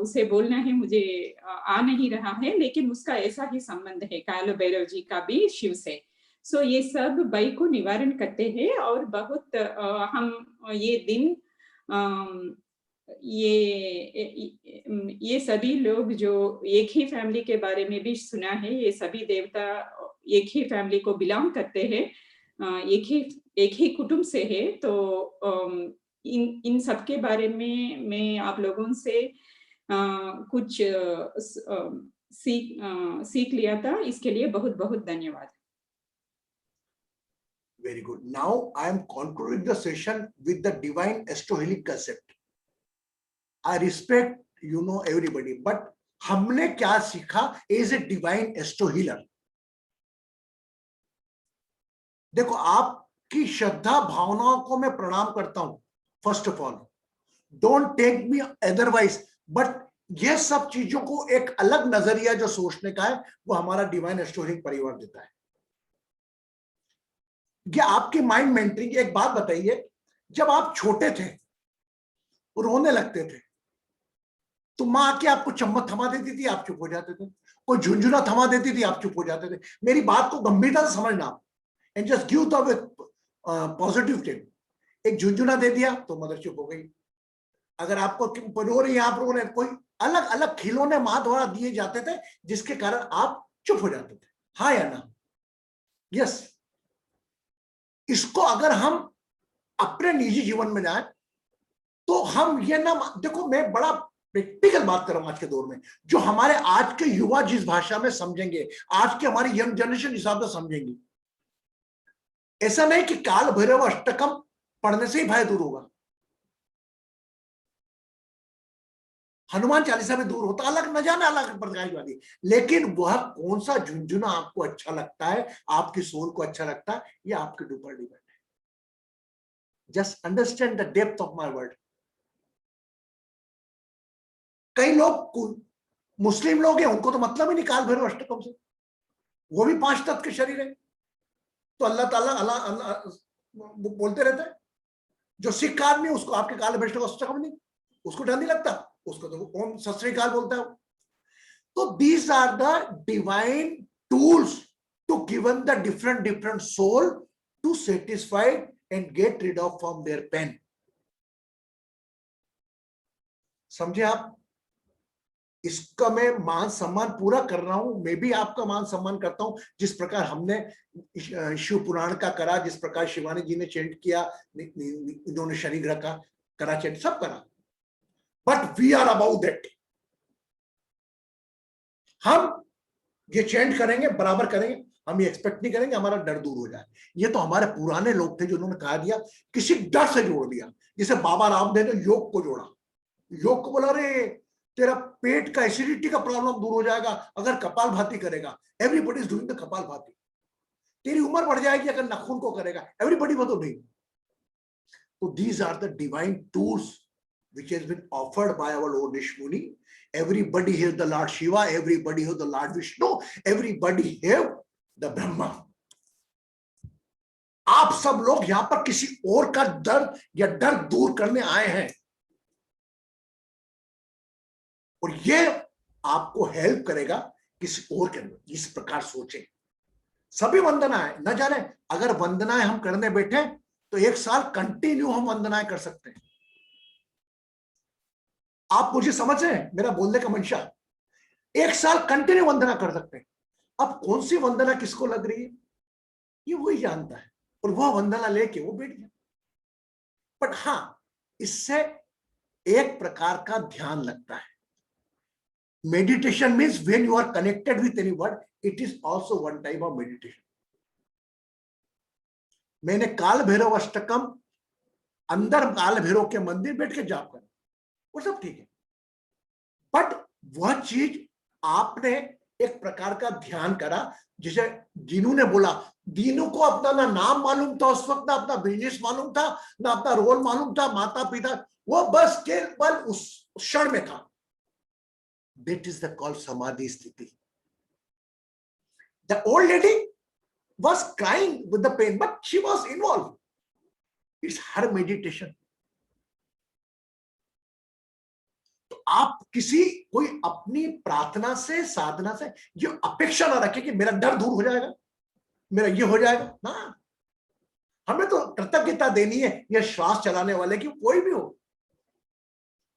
उसे बोलना है मुझे आ नहीं रहा है, लेकिन उसका ऐसा ही संबंध है काल भैरव जी का भी शिव से. सो ये सब बाई को निवारण करते हैं, और बहुत हम ये दिन ये सभी लोग जो एक ही फैमिली के बारे में भी सुना है, ये सभी देवता एक ही फैमिली को बिलोंग करते हैं, एक ही कुटुंब से है. तो इन सब के बारे में मैं आप लोगों से कुछ सीख लिया था, इसके लिए बहुत बहुत धन्यवाद.
Very good. Now I am concluding the session with the divine astrohealing concept. I respect everybody, but हमने क्या सीखा as a divine astrohealer? देखो, आपकी श्रद्धा भावनाओं को मैं प्रणाम करता हूं. First of all, don't take me otherwise, but ये सब चीजों को एक अलग नजरिया जो सोचने का है वो हमारा डिवाइन एस्ट्रोहीलिंग परिवार देता है. ये आपकी माइंड मेंटरिंग. एक बात बताइए, जब आप छोटे थे रोने लगते थे तो माँ आके आपको चम्मच थमा देती थी, आप चुप हो जाते थे. कोई झुंझुना थमा देती थी, आप चुप हो जाते थे. मेरी बात को गंभीरता से समझना आप, and just give the positive ten. एक झुंझुना दे दिया तो मदर चुप हो गई. अगर आपको रो रही है, आप रो रहे हैं, कोई अलग अलग खिलौने माँ द्वारा दिए जाते थे जिसके कारण आप चुप हो जाते थे. हाँ या ना? यस. इसको अगर हम अपने निजी जीवन में जाए तो हम ये ना देखो, मैं बड़ा प्रैक्टिकल बात कर रहा हूं आज के दौर में. जो हमारे आज के युवा जिस भाषा में समझेंगे, आज के हमारी यंग जनरेशन हिसाब से समझेंगी. ऐसा नहीं कि काल भैरव अष्टकम पढ़ने से ही भय दूर होगा. हनुमान चालीसा में दूर होता, अलग न जाने अलग प्रकार वाली. लेकिन वह कौन सा झुंझुना आपको अच्छा लगता है, आपकी सोल को अच्छा लगता है, ये आपके ऊपर डिपेंड है. Just understand the depth of my word. कई लोग मुस्लिम लोग हैं, उनको तो मतलब ही नहीं काल भैरव अष्टकम से, वो भी 5 तत्व के शरीर है, तो अल्लाह ताला अल्लाह अल्लाह बोलते रहते हैं। जो सिख आदमी उसको आपके काल भैरव अष्टकम नहीं, उसको डर नहीं लगता, उसको तो ओम सत श्री अकाल बोलता है। तो these are the divine tools to given the different soul to satisfy and get rid of from their pain. समझे आप? इसका मैं मान सम्मान पूरा कर रहा हूं, मैं भी आपका मान सम्मान करता हूं, जिस प्रकार हमने शिव पुराण का करा, जिस प्रकार शिवानी जी ने चेंट किया, इन्होंने शनि ग्रह का करा चेंट, सब करा, but we are about that. हम ये चेंट करेंगे, बराबर करेंगे, हम ये एक्सपेक्ट नहीं करेंगे हमारा डर दूर हो जाए। ये तो हमारे पुराने लोग थे जो उन्होंने कहा दिया, किसी डर से जोड़ दिया, जैसे बाबा रामदेव ने योग को जोड़ा, योग को बोला रे तेरा पेट का एसिडिटी का प्रॉब्लम दूर हो जाएगा अगर कपालभाति करेगा, everybody is doing the kapalbhati. तेरी उम्र बढ़ जाएगी अगर नाखून को करेगा, एवरीबॉडी वो तो नहीं। तो these are the divine tools which has been offered by our Lord Nishmuni. Everybody has the Lord Shiva, everybody has the Lord Vishnu, everybody have the Brahma. आप सब लोग यहां पर किसी और का दर्द या डर दूर करने आए हैं, और ये आपको हेल्प करेगा किसी और के अंदर। इस प्रकार सोचें, सभी वंदनाएं न जाने, अगर वंदनाएं हम करने बैठे तो 1 साल कंटिन्यू हम वंदनाएं कर सकते हैं। आप मुझे समझ रहे हैं मेरा बोलने का मंशा? 1 साल कंटिन्यू वंदना कर सकते हैं। अब कौन सी वंदना किसको लग रही है ये वही जानता है, और वह वंदना लेके वो बैठ गया। बट हाँ, इससे एक प्रकार का ध्यान लगता है। Meditation means when you are connected with any word, it is also one type of meditation. मैंने काल भैरव अष्टकम अंदर काल भैरव के मंदिर बैठ के जाप कर, वो सब ठीक है, बट वह चीज आपने एक प्रकार का ध्यान करा, जिसे दीनू ने बोला, दीनू को अपना ना नाम मालूम था उस वक्त, ना अपना बिजनेस मालूम था, ना अपना रोल मालूम था, माता पिता, वो बस केवल उस क्षण में था। दैट इज द कॉल समाधि स्थिति। The old lady was crying with the pain, but she was involved. It's her meditation. तो आप किसी कोई अपनी प्रार्थना से, साधना से ये अपेक्षा ना रखें कि मेरा डर दूर हो जाएगा, मेरा ये हो जाएगा ना। हमें तो कृतज्ञता देनी है ये श्वास चलाने वाले की, कोई भी हो,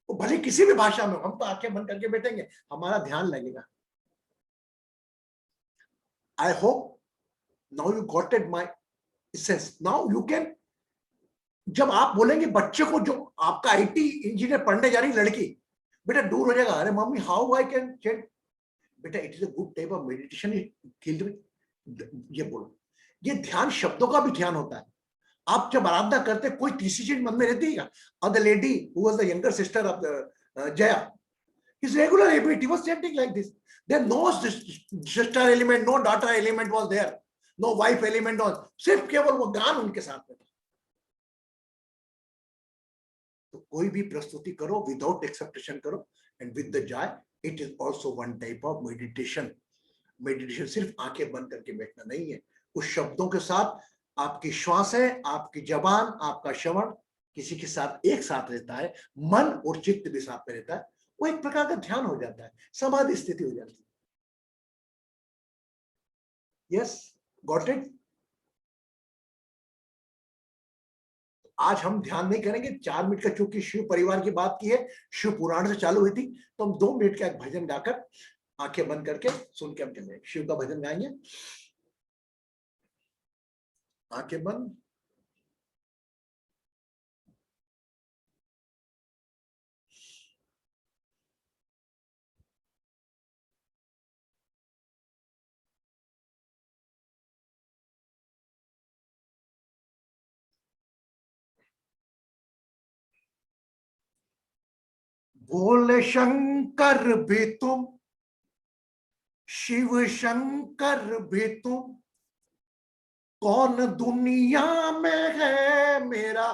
वो भले किसी भी भाषा में, हम तो आंखें बंद करके बैठेंगे, हमारा ध्यान लगेगा। I hope now you got it my essence. Now you can, जब आप बोलेंगे बच्चे को, जो आपका आईटी इंजीनियर पढ़ने जा रही लड़की, बेटा दूर हो जाएगा, अरे mummy how I can change, बेटा it is a good type of meditation, ये बोलो। ये ध्यान शब्दों का भी ध्यान होता है। आप जब आराधना करते कोई तीसरी चीज मन में रहती है। और the lady who was the younger sister of Jaya, his regular habit, he was chanting like this. There no sister element, no daughter element was there, no wife element was, सिर्फ केवल वो गान उनके साथ में था। तो कोई भी प्रस्तुति करो विदाउट एक्सेप्टेशन करो, and with the Joy, it is also one type of meditation. Meditation सिर्फ आंखें बंद करके बैठना नहीं है, उस शब्दों के साथ आपकी श्वासें, आपकी जबान, आपका श्रवण किसी के साथ एक साथ रहता है, मन और चित्त भी साथ में रहता है, वो एक प्रकार का ध्यान हो जाता है, समाधि स्थिति हो जाती है। Yes, got it? आज हम ध्यान नहीं करेंगे, 4 मिनट का, चूंकि शिव परिवार की बात की है, शिव पुराण से चालू हुई थी, तो हम 2 मिनट का एक भजन गाकर आंखें बंद करके सुन के हम चलेंगे। शिव का भजन गाएंगे, आंखें बंद। भोले शंकर भी तुम, शिव शंकर भी तुम, कौन दुनिया में है मेरा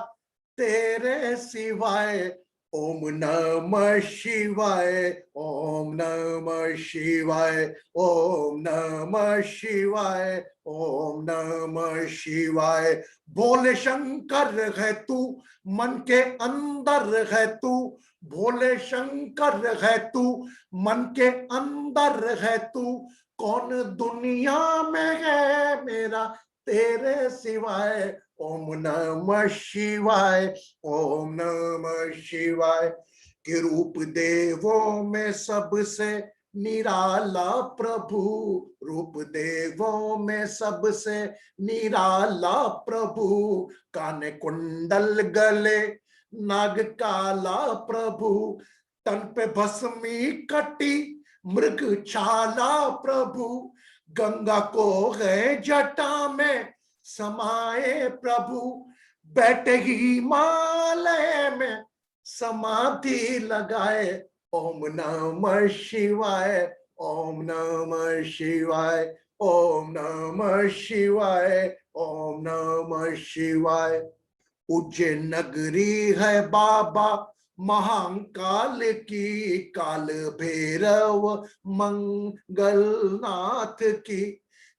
तेरे सिवाय ओम नमः शिवाय, ओम नमः शिवाय, ओम नमः शिवाय, ओम नमः शिवाय। भोले शंकर है तू, मन के अंदर है तू, भोले शंकर है तू, मन के अंदर है तू। कौन दुनिया में है मेरा तेरे सिवाय। ओम नमः शिवाय, ओम नमः शिवाय। के रूप देवों में सबसे निराला प्रभु, रूप देवों में सबसे निराला प्रभु। काने कुंडल गले नाग काला प्रभु, तन पे भस्मी कटी मृग छाला प्रभु। गंगा को गए जटा में समाये प्रभु, बैठे हिमालय में समाधि लगाए। ओम नमः शिवाय, ओम नमः शिवाय, ओम नमः शिवाय, ओम नमः शिवाय। उज्जैन नगरी है बाबा महाकाल की, काल भैरव मंगलनाथ की।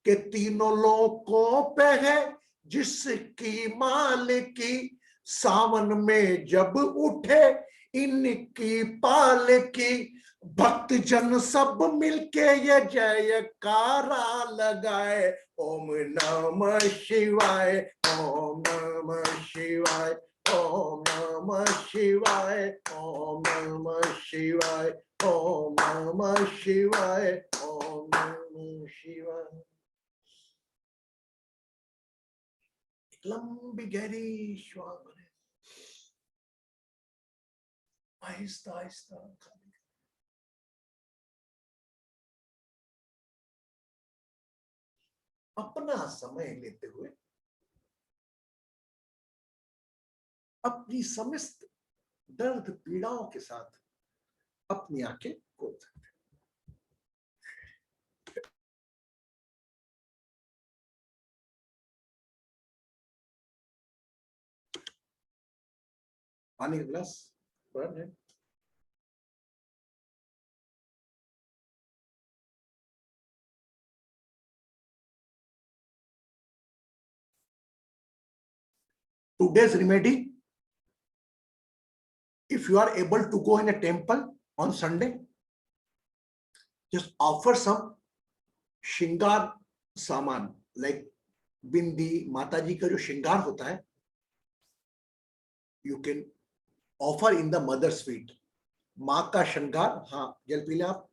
के तीनों लोकों पे है जिसकी मालिकी, सावन में जब उठे इनकी पालकी। भक्त जन सब मिलके ये जयकारा लगाए। ओम नमः शिवाय, ओम नमः शिवाय, ओम नमः शिवाय, ओम नमः शिवाय, ओम नमः शिवाय, ओम नमः शिवाय। लंबी गहरी श्वास भरे, आहिस्ता आहिस्ता। अपना समय लेते हुए अपनी समस्त दर्द पीड़ाओं के साथ अपनी आंखें खोल सकते हैं। पानी का गिलास बंद है। Today's remedy, if you are able to go in a temple on Sunday, just offer some श्रृंगार सामान, like बिंदी, माता जी का जो श्रृंगार होता है, you can offer in the mother's feet. माँ का श्रृंगार। हाँ, जल पी ले आप।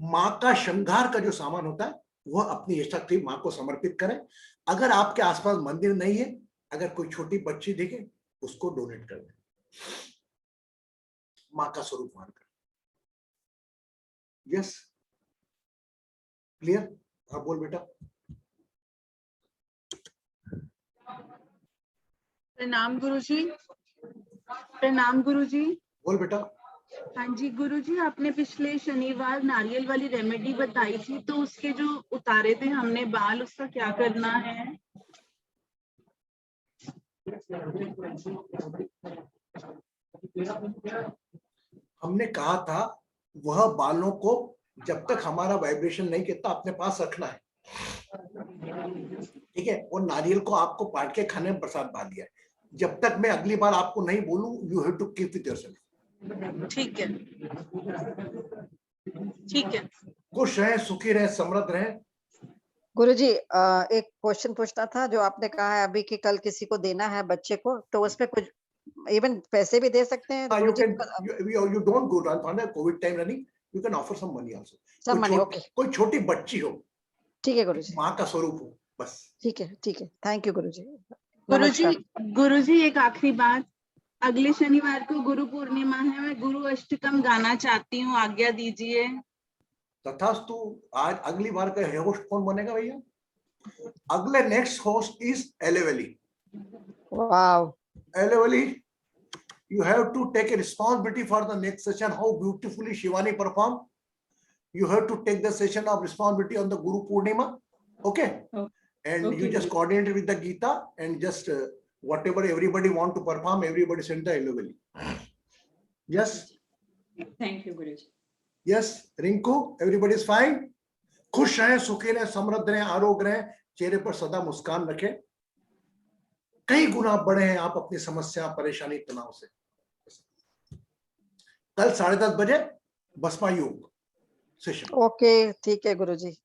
माँ का श्रृंगार का जो सामान होता है वह अपनी यशस्वी माँ को समर्पित करें। अगर आपके आसपास मंदिर नहीं है, अगर कोई छोटी बच्ची दिखे, उसको डोनेट कर दें, माँ का स्वरूप मानकर। Yes, clear? हाँ बोल बेटा।
प्रणाम गुरुजी। प्रणाम गुरुजी।
बोल बेटा।
हाँ जी गुरुजी, आपने पिछले शनिवार नारियल वाली रेमेडी बताई थी, तो उसके जो उतारे थे हमने बाल, उसका क्या करना है?
हमने कहा था वह बालों को जब तक हमारा वाइब्रेशन नहीं कहता अपने पास रखना है, ठीक है? और नारियल को आपको पाट के खाने में प्रसाद बना दिया है। जब तक मैं अगली बार आपको नहीं बोलूं, you have to keep with yourself.
ठीक है, ठीक है।
खुश रहे, सुखी रहे, समृद्ध रहे।
गुरुजी, एक क्वेश्चन पूछना था। जो आपने कहा है अभी कि कल किसी को देना है बच्चे को, तो उसमें कुछ इवन पैसे भी दे सकते हैं?
You don't go on the COVID time running. You can offer some money also.
Some money, okay.
कोई छोटी बच्ची हो,
ठीक है गुरुजी,
माँ का स्वरूप हो, बस।
ठीक है, ठीक है। थैंक यू गुरुजी।
गुरुजी एक आखिरी बात, अगले शनिवार को गुरु पूर्णिमा है, मैं गुरु अष्टकम गाना चाहती हूँ, आज्ञा दीजिए।
तथास्तु। आज अगली बार का होस्ट कौन बनेगा भैया? अगले next host is Alivelu.
Wow,
Alivelu, you have to take a responsibility for the next session. How beautifully Shivani performed. You have to take the session of responsibility on the Guru Purnima. Okay.
Oh,
And
okay,
you just
Guruji.
coordinate with the Gita and just whatever everybody want to perform, everybody send the LOL. Yes.
Thank you, Guruji.
Yes. Rinku, everybody is fine. खुश रहें, सुखी रहें, समृद्ध रहें, आरोग्य रहें, चेहरे पर सदा मुस्कान रखें. कई गुना बढ़े हैं आप अपनी समस्या, परेशानी, तनाव से. कल 10:30 बजे बसपा योग सेशन.
Okay, ठीक है गुरुजी.